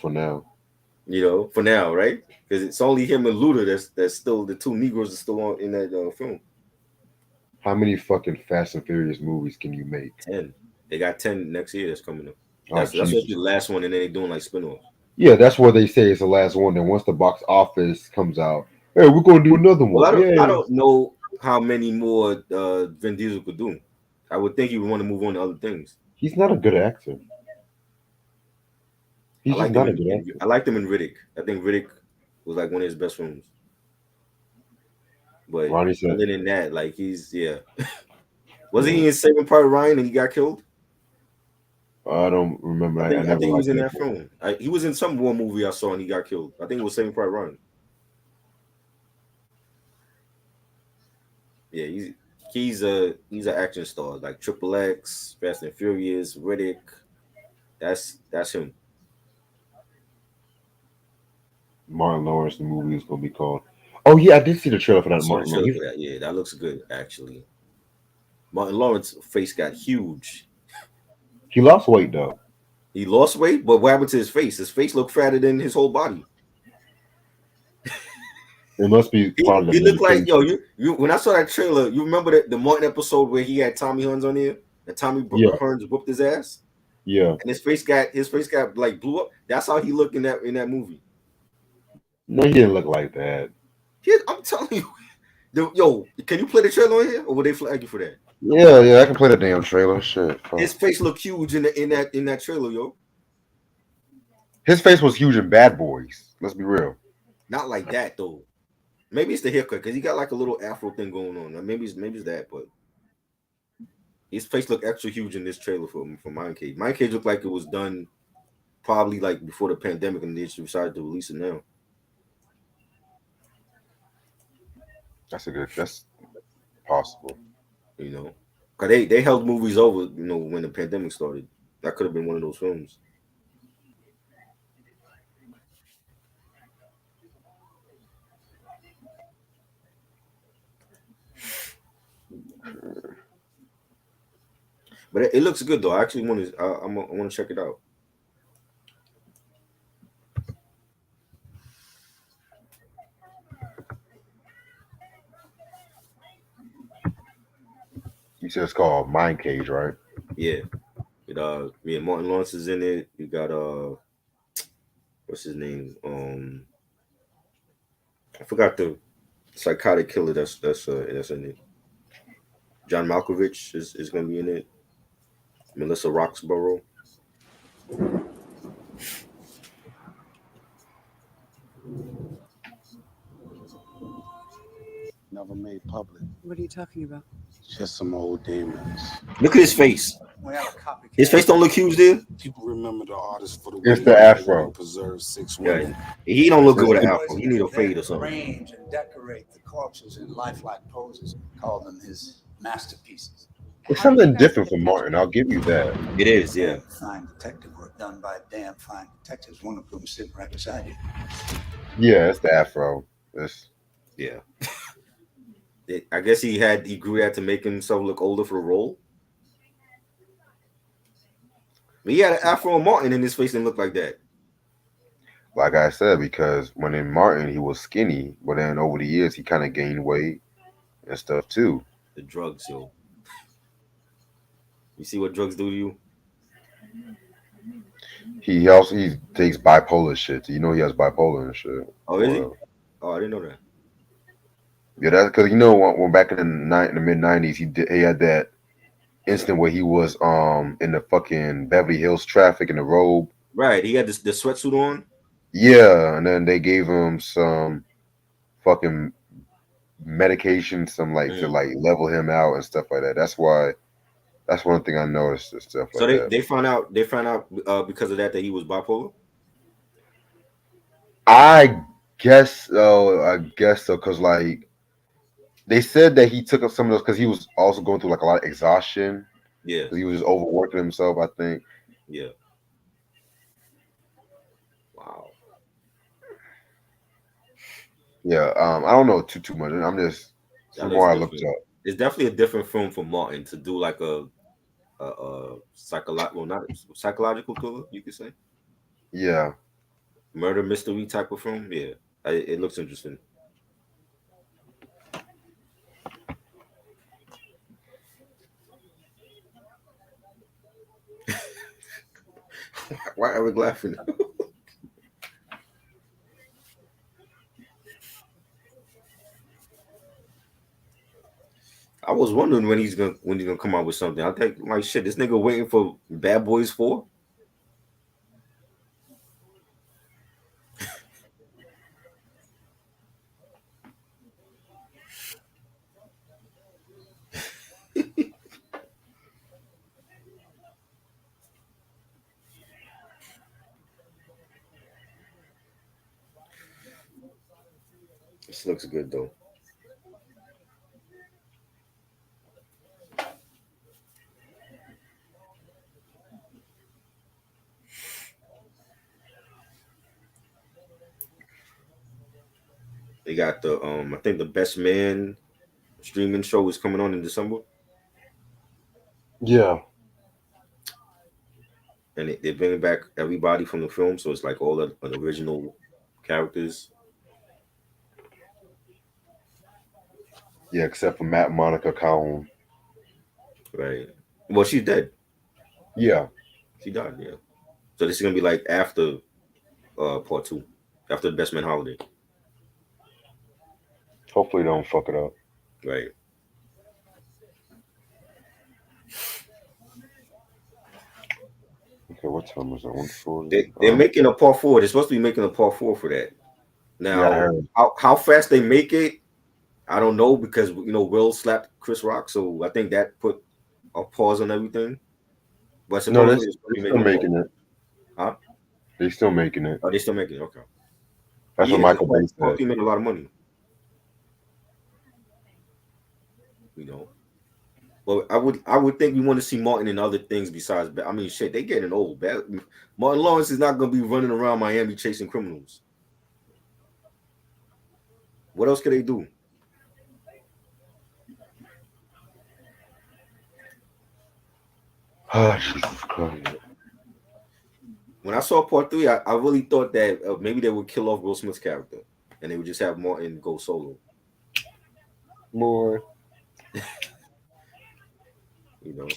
For now. For now, right? Because it's only him and Luda that's still the two Negroes are still on in that film. How many fucking Fast and Furious movies can you make? 10. They got 10 next year that's coming up. Oh, That's supposed to be Jesus. the last one, and then they doing like spin-offs. Yeah, that's what they say it's the last one. Then once the box office comes out, hey, we're gonna do another Well, one. I Yeah. don't know how many more Vin Diesel could do. I would think he would want to move on to other things. He's not a good actor. I He's just liked him not a good actor. I liked him in Riddick. I think Riddick was like one of his best films. But Ronnie said, other than that, like he's yeah. Wasn't yeah. he in Saving Private Ryan and he got killed? I don't remember. I I never think he was liked in that that movie. film. He was in some war movie I saw and he got killed. I think it was Saving Private Ryan. Yeah, he's an action star like Triple X, Fast and Furious, Riddick. That's him. Martin Lawrence, the movie is gonna be called. Oh yeah, I did see the trailer for I that saw the Martin trailer Lawrence. for that. Yeah, that looks good actually. Martin Lawrence's face got huge. He lost weight though. He lost weight, but what happened to his face? His face looked fatter than his whole body. It must be part of the He looked like yo. medication. You when I saw that trailer, you remember the Martin episode where he had Tommy Huns on there, and Yeah, Hearns whooped his ass, yeah. and his face got like blew up. That's how he looked in that movie. No, he didn't look like that. I'm telling you, yo, can you play the trailer on here, or will they flag you for that? Yeah, yeah. I can play the damn trailer. Shit. His Fuck. face looked huge in that trailer, yo. His face was huge in Bad Boys. Let's be real. Not like that though. Maybe it's the haircut because he got like a little afro thing going on. Maybe it's that, but his face looked extra huge in this trailer for Mind Cage. Mind Cage looked like it was done probably like before the pandemic, and they just decided to release it now. That's a good. That's possible. You know, because they held movies over. You know, when the pandemic started, that could have been one of those films. But it looks good though. I actually want to. I want to check it out. You said it's called Mind Cage, right? Yeah, yeah. Martin Lawrence is in it. You got what's his name? I forgot the psychotic killer that's in it. John Malkovich is gonna be in it. Melissa Roxborough. Never made public. What are you talking about? Just some old demons. Look at his face. We have a copycat. His face don't look huge there. People remember the artist for the It's way the he afro. preserved six Yeah, women. he don't look good It's with an the- afro. He need a fade or something. Arrange and decorate the corpses in lifelike poses. Call them his masterpieces. It's something different from Martin. I'll give you that. It is, yeah. Fine detective work done by damn fine detectives, one of whom is sitting right beside you. Yeah, it's the afro. It's Yeah. I guess he grew out to make himself look older for the role. But he had an afro and Martin and his face didn't look like that. like I said, because when in Martin he was skinny, but then over the years he kind of gained weight and stuff too. The drugs, yo. You see what drugs do to you? He takes bipolar shit. So you know he has bipolar and shit. Oh, is he? Oh, I didn't know that. Yeah, that's because you know when back in the mid '90s he had that incident where he was in the fucking Beverly Hills traffic in the robe. Right. He had the sweatsuit on. Yeah, and then they gave him some fucking medication, some like to Mm. like level him out and stuff like that. That's one thing I noticed and stuff So like that. they found out because of that he was bipolar. I guess so, because like they said that he took up some of those because he was also going through like a lot of exhaustion Yeah. because he was just overworking himself. I think. Yeah. Wow. Yeah. I don't know too much. I'm just That from looks what I looked different. up. It's definitely a different film for Martin to do like a not psychological thriller, you could say, Yeah. murder mystery type of film. Yeah, it looks interesting. Why are we laughing? I was wondering when he's gonna come out with something. I think like shit, this nigga waiting for Bad Boys 4. This looks good though. They got the I think the Best Man streaming show is coming on in December, Yeah, and they're bringing back everybody from the film, so it's like all the original characters. yeah, except for Matt Monica Calhoun. Right. Well, she's dead. Yeah, She died. Yeah. So this is gonna be like after part two, after the Best Man holiday. hopefully they don't fuck it up. Right. Okay, what time is it? 1:40. They're making a part four. They're supposed to be making a part four for that. Yeah, I Now, heard. how fast they make it, I don't know because Will slapped Chris Rock, so I think that put a pause on everything. But No, supposedly they're supposed to be still making a part. making it. Huh? They still making it. Are they still making it? Okay. That's what Yeah, because Michael Bay part said. three made a lot of money. You know. Well, I would think we want to see Martin in other things besides. I mean, shit, they getting old. Martin Lawrence is not gonna be running around Miami chasing criminals. What else could they do? Ah, Jesus Christ. When I saw part three, I really thought that maybe they would kill off Will Smith's character and they would just have Martin go solo. More. You know,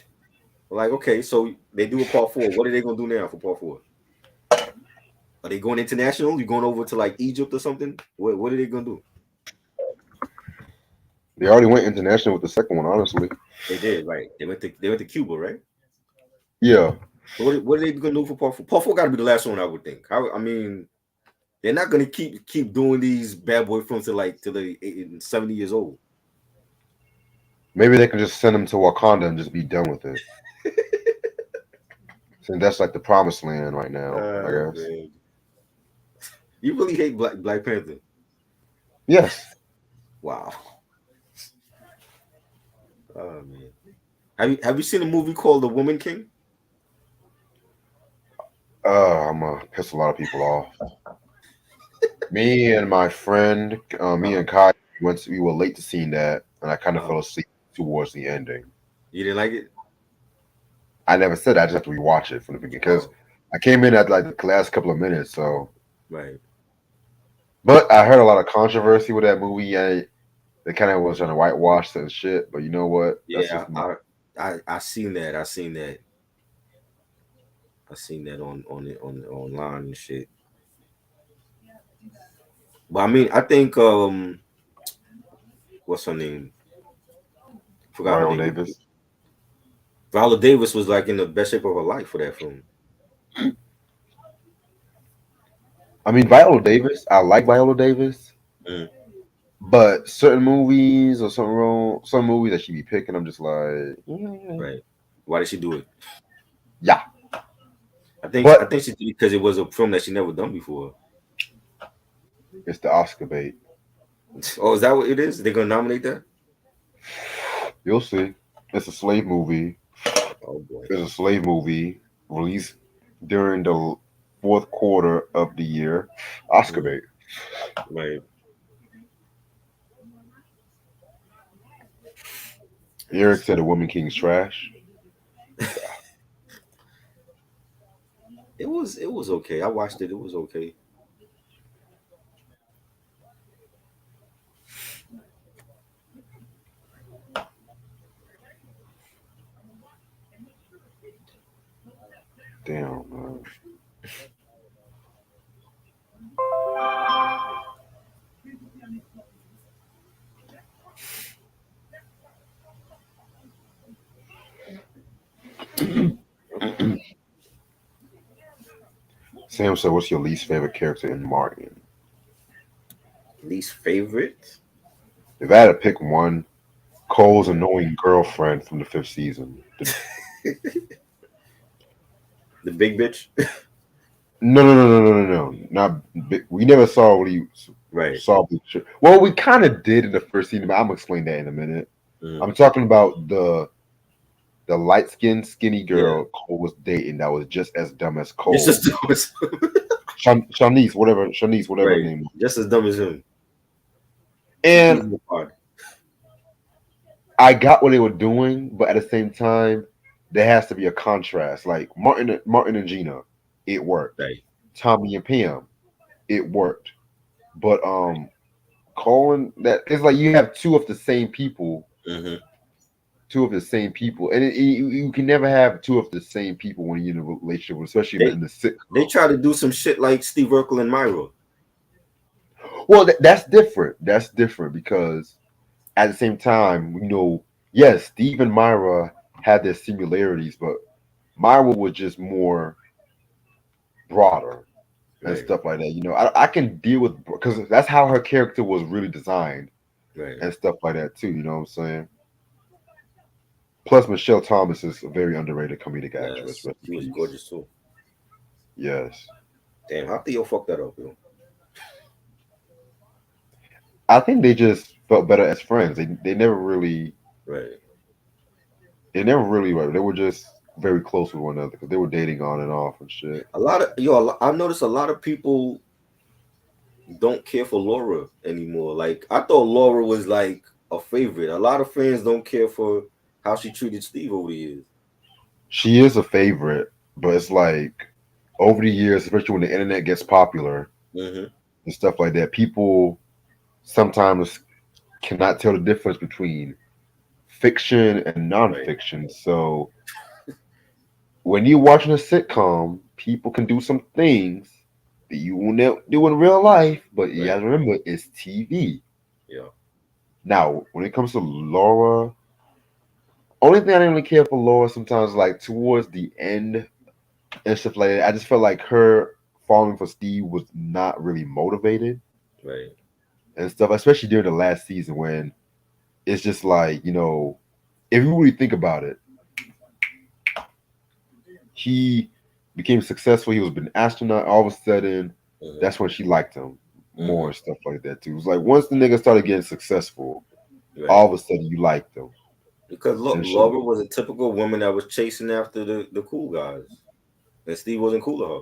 like okay, so they do a part four. What are they gonna do now for part four? Are they going international? You going over to like Egypt or something? What are they gonna do? They already went international with the second one, honestly. They did right. They went to Cuba, right? Yeah. So what are they gonna do for part four? Part four got to be the last one, I would think. I mean, they're not gonna keep doing these bad boy films till they 70 years old. Maybe they can just send them to Wakanda and just be done with it. Since that's like the promised land right now, I guess. Man. You really hate Black Panther? Yes. Wow. Oh man. Have you seen a movie called The Woman King? I'm gonna piss a lot of people off. Me and my friend, me and Kai, we were late to seeing that, and I kind of fell asleep towards the ending. You didn't like it? I never said I just have to rewatch it from the beginning because I came in at like the last couple of minutes. So, Right. but I heard a lot of controversy with that movie. They kind of was trying to whitewash and shit. But you know what? That's Yeah, just my, I seen that. I seen that. I seen that on it on online and shit. But I mean, I think what's her name? Forgot her Viola name. Davis. Viola Davis was like in the best shape of her life for that film. I mean, Viola Davis. I like Viola Davis, Mm. but certain movies or some movies that she be picking, I'm just like, Right. Why did she do it? yeah. I think But she did it because it was a film that she never done before. it's the Oscar bait. Oh, is that what it is? They're gonna nominate that? You'll see. It's a slave movie. Oh boy. It's a slave movie released during the fourth quarter of the year. Oscar Mm. bait. Right. Eric said a Woman King's trash. It was okay. I watched it. It was okay. Damn, man. Sam said, "What's your least favorite character in Martin?" Least favorite? If I had to pick one, Cole's annoying girlfriend from the fifth season. The big bitch? No, no, no, no, no, no, no. Not big. We never saw what he Right. Saw Bleacher. Well, we kind of did in the first season, but I'm gonna explain that in a minute. Mm. I'm talking about the light skinned skinny Yeah. girl Cole was dating that was just as dumb as Just Cole. as dumb as Shanice, whatever her right. name was. Just as dumb as him. She And beat him hard. I got what they were doing, but at the same time, there has to be a contrast. Like Martin and Gina, it worked. Right. Tommy and Pam, it worked. But Colin, that it's like you have Mm-hmm. two of the same people, and you can never have two of the same people when you're in a relationship, especially in They the sitcom. they try to do some shit like Steve Urkel and Myra. Well, that's different. That's different because at the same time, yes, Steve and Myra had their similarities, but Myra was just more broader and Right. stuff like that. I can deal with because that's how her character was really designed Right. and stuff like that too. You know what I'm saying? Plus, Michelle Thomas is a very underrated comedic actress. Yes. Rest in She was peace. gorgeous too. Yes, Damn, how Theo fuck that up, yo? I think they just felt better as friends. They never really Right. they were just very close with one another because they were dating on and off and shit. I've noticed a lot of people don't care for Laura anymore. Like I thought Laura was like a favorite. A lot of fans don't care for how she treated Steve over the years. She is a favorite, but it's like over the years, especially when the internet gets popular Mm-hmm. and stuff like that, people sometimes cannot tell the difference between fiction and Right. nonfiction. So when you're watching a sitcom, people can do some things that you will never do in real life, but you Right. gotta remember it's TV. Yeah. Now, when it comes to Laura, only thing I didn't really care for Laura sometimes like towards the end and stuff like that. I just felt like her falling for Steve was not really motivated Right. and stuff, especially during the last season when it's just like, if you really think about it, he became successful. He was an astronaut. All of a sudden, Mm-hmm. that's when she liked him more Mm-hmm. and stuff like that too. It's like once the nigga started getting successful, Right. all of a sudden you liked him Because look, and shit. Laura was a typical woman that was chasing after the cool guys, and Steve wasn't cool to her.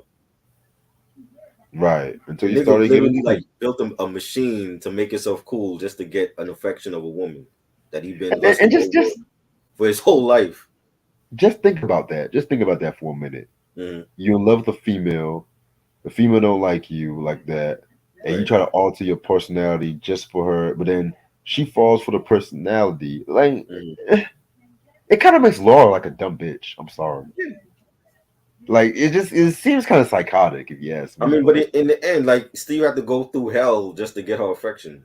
Right. The Until you nigga started getting literally cool. like built a machine to make himself cool just to get an affection of a woman that he'd been And lusting just over just for his whole life. just think about that. Just think about that for a minute. Mm-hmm. You're in love with the female don't like you like that, and you Right. try to alter your personality just for her, but then she falls for the personality. Like Mm-hmm. it kind of makes Laura like a dumb bitch. I'm sorry. Like it seems kind of psychotic if you ask I me. mean, but in the end, like Steve had to go through hell just to get her affection.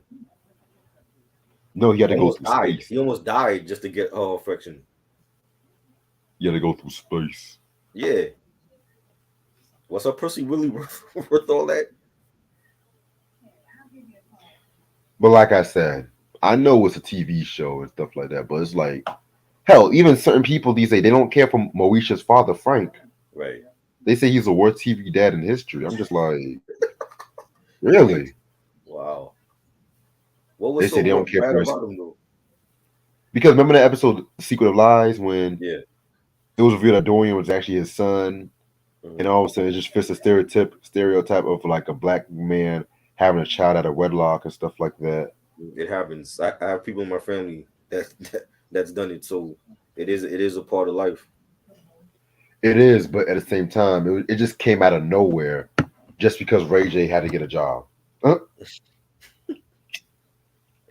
No, you got to go Almost through died. space. He almost died just to get her affection. You got to go through space. Yeah. Was her pussy really worth all that? But like I said, I know it's a TV show and stuff like that, but it's like hell. Even certain people these days they don't care for Moesha's father, Frank. Right. They say he's the worst TV dad in history. I'm just like, really? Wow. What They was say they so don't care bad for his about him though? because remember that episode Secret of Lies when Yeah. it was revealed that Dorian was actually his son, and Mhm. all of a sudden it just fits the stereotype of like a black man having a child out of wedlock and stuff like that. It happens. I have people in my family that's done it. So it is a part of life. It is, but at the same time, it just came out of nowhere just because Ray J had to get a job. Huh?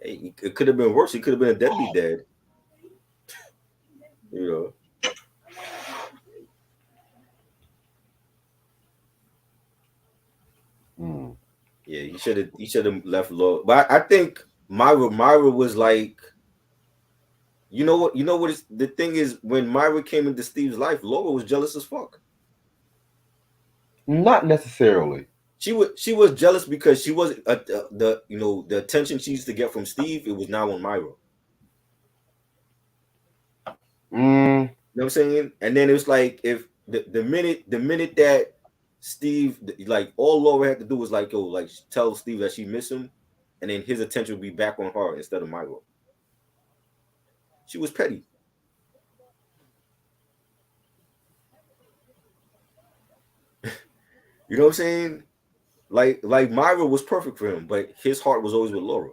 Hey, it could have been worse. He could have been a deadbeat dad. You know. Hmm. Yeah, he should have left low. But I think Myra was like, you know what the thing is when Myra came into Steve's life, Laura was jealous as fuck. Not necessarily. She was jealous because she wasn't the attention she used to get from Steve. It was now on Myra. Mm, You know what I'm saying? And then it was like if the minute that Steve like all Laura had to do was like tell Steve that she missed him. and then his attention would be back on her instead of Myra. She was petty. You know what I'm saying? Like Myra was perfect for him, but his heart was always with Laura.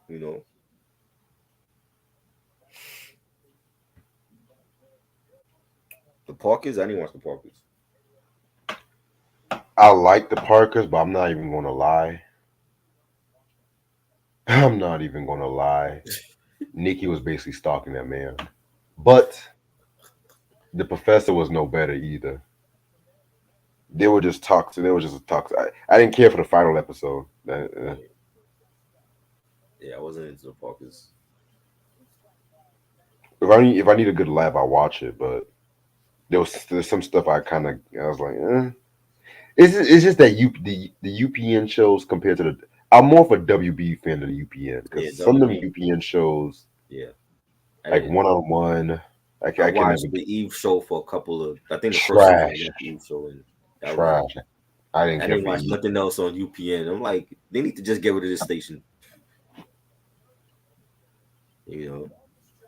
You know, the Parkers. I didn't watch the Parkers. I like the Parkers, but I'm not even going to lie. I'm not even going to lie. Nikki was basically stalking that man. But the professor was no better either. They were just toxic. They were just toxic. I didn't care for the final episode. Yeah, I wasn't into the Parkers. If I need a good laugh, I watch it. But there's some stuff I was like, eh. It's just that the UPN shows compared to the I'm more of a WB fan than the UPN Yeah, because some of them WB. UPN shows Yeah, like I one on one, I I can never watched the Eve show for a couple of. I think the first season I trash watched the Eve show, and that was it. trash. I didn't I care didn't for watch you. nothing else on UPN. I'm like, they need to just get rid of this station. You know,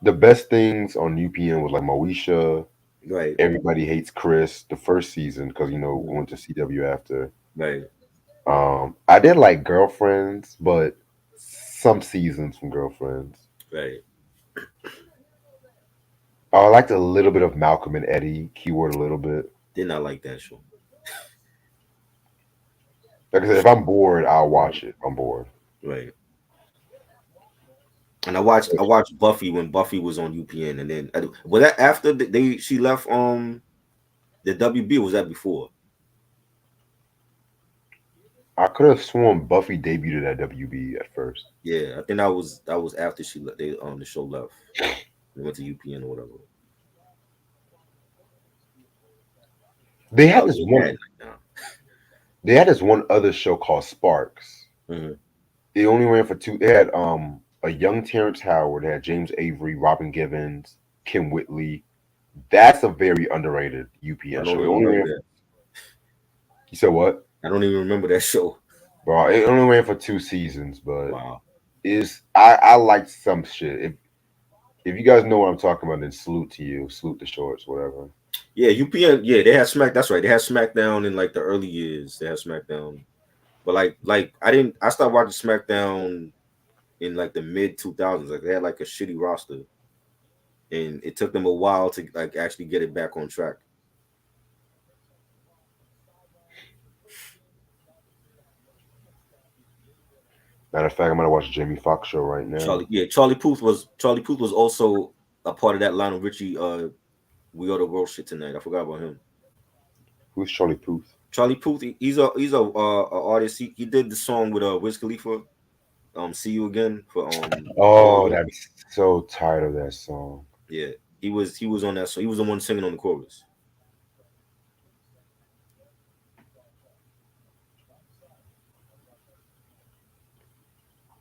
The best things on UPN was like Moesha. right, Everybody hates Chris the first season because we mhm, went to CW after. right. I did like Girlfriends, but some seasons from Girlfriends. Right. I liked a little bit of Malcolm and Eddie. Keyword a little bit. Did not like that show. Like I said, if I'm bored, I'll Right. watch it. I'm bored. Right. And I watched Buffy when Buffy was on UPN, and then was that after they she left the WB, or was that before? I could have sworn Buffy debuted at WB at first. Yeah, I think that was after they the show left. They went to UPN or whatever. They had Oh this yeah, one. that now. They had this one other show called Sparks. Hmm. It only ran for two. They had a young Terrence Howard. They had James Avery, Robin Givens, Kim Whitley. That's a very underrated I UPN don't show. It even only remember ran. that. You said what? I don't even remember that show. Bro, it only ran for two seasons, but Wow. is I liked some shit. If you guys know what I'm talking about, then salute to you. Salute the shorts, whatever. Yeah, UPN. Yeah, they had Smack. That's right. They had SmackDown in like the early years. They had SmackDown, but like I didn't. I started watching SmackDown in like the mid 2000s. Like they had like a shitty roster, and it took them a while to like actually get it back on track. Matter of fact, I'm gonna watch the Jamie Foxx show right now. Charlie Puth was also a part of that Lionel Richie. We Are the World shit tonight. I forgot about him. Who's Charlie Puth? Charlie Puth. He's a artist. He did the song with Wiz Khalifa. See You Again for All Oh, Over. I'm so tired of that song. Yeah, he was on that song. He was the one singing on the chorus.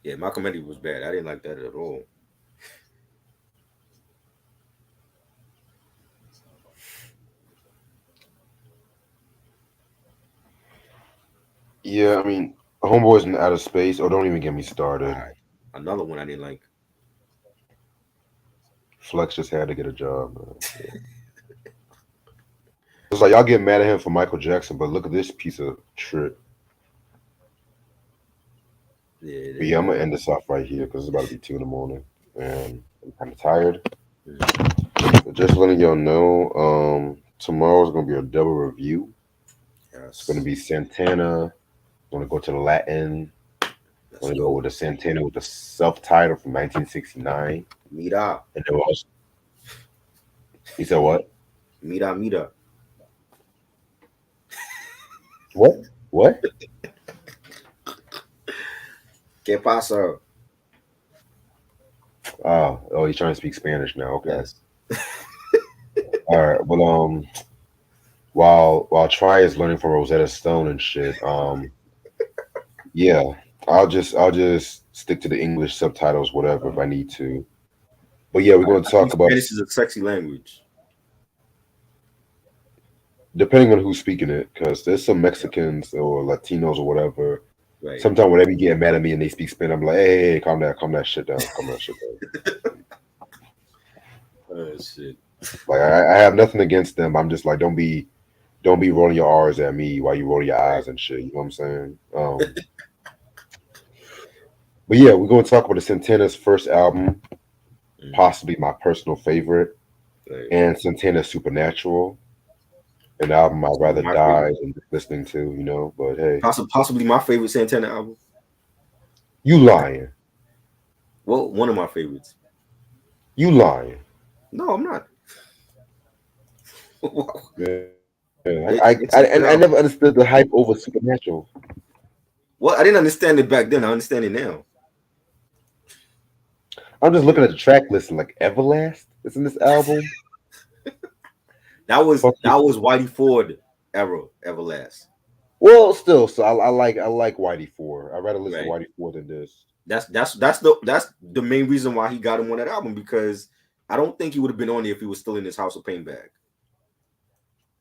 Yeah, Malcolm X was bad. I didn't like that at all. Yeah, I mean, Homeboys in Outer Space. Oh, don't even get me started. All right, another one I didn't like. Flex just had to get a job. Man. Yeah. It's like y'all get mad at him for Michael Jackson, but look at this piece of shit. Yeah, But yeah, I'm gonna end this off right here because it's about to be 2 in the morning, and I'm kind of tired. mhm. But just letting y'all know, tomorrow's gonna be a double review. It's gonna Yes, be Santana. Gonna go to the Latin. let's Gonna go go. with the Santana with the self-title from 1969, Mira, and then also, he said what? mira, mira. What? What? ¿Qué pasa? Oh, he's trying to speak Spanish now. Okay. Yes. All right. Well, while Try is learning from Rosetta Stone and shit, yeah, I'll just stick to the English subtitles, whatever, if I need to. But yeah, we're going to I think talk about. Spanish is a sexy language. depending on who's speaking it, because there's some Yeah. Mexicans or Latinos or whatever. Right. Sometimes when they be getting mad at me and they speak Spanish, I'm like, hey, calm that shit down, calm that shit down. Oh shit. Like I have nothing against them. I'm just like, don't be rolling your R's at me while you roll your Right. eyes and shit. You know what I'm saying? But yeah, we're gonna talk about the Santana's first album, Mhm. possibly my personal favorite, Right. and Santana Supernatural, an album I'd Possibly rather my die favorite. than listening to. You know, but hey, Possibly my favorite Santana album. you lying, Well, one of my favorites. you lying. No, I'm not. Yeah, It's a good I never album. understood the hype over Supernatural. Well, I didn't understand it back then. I understand it now. I'm just looking at the track list and like Everlast is in this album. Fuck you. That was Whitey Ford era, Everlast. Well, still, so I like Whitey Four. I'd rather listen to Right. Whitey Four than this. That's the main reason why he got him on that album because I don't think he would have been on there if he was still in his House of Pain bag.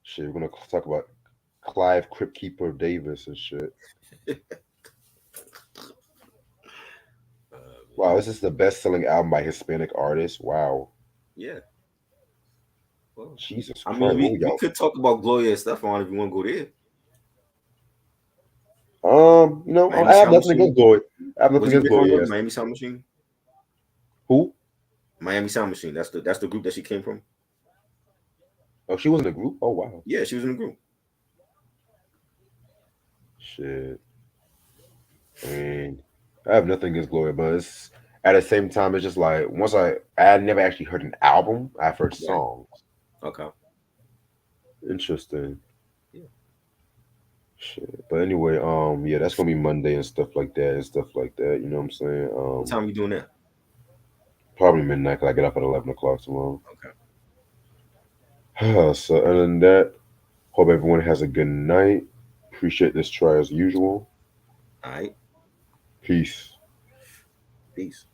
Shit, we're gonna talk about Clive Crypt Keeper Davis and shit. Wow, this is the best selling album by Hispanic artists. Wow. Yeah. Well, Jesus I mean, Christ. What we we got? could talk about Gloria Estefan if you want to go there. I Miami have Sound nothing against Machine. Glory. I have nothing Was he against been on Glory. there? Yes. Miami Sound Machine. Who? Miami Sound Machine. That's the group that she came from. Oh, she was in a group? Oh wow. Yeah, she was in the group. Shit. I mean, I have nothing against Gloria, but it's at the same time, it's just like I had never actually heard an album. I've heard Right. songs. Okay. Interesting. Yeah. Shit. But anyway, yeah, that's gonna be Monday and stuff like that and stuff like that. You know what I'm saying? What time are you doing that? Probably midnight because I get up at 11 o'clock tomorrow. Okay. So other than that, hope everyone has a good night. Appreciate this try as usual. All right. Peace. Peace.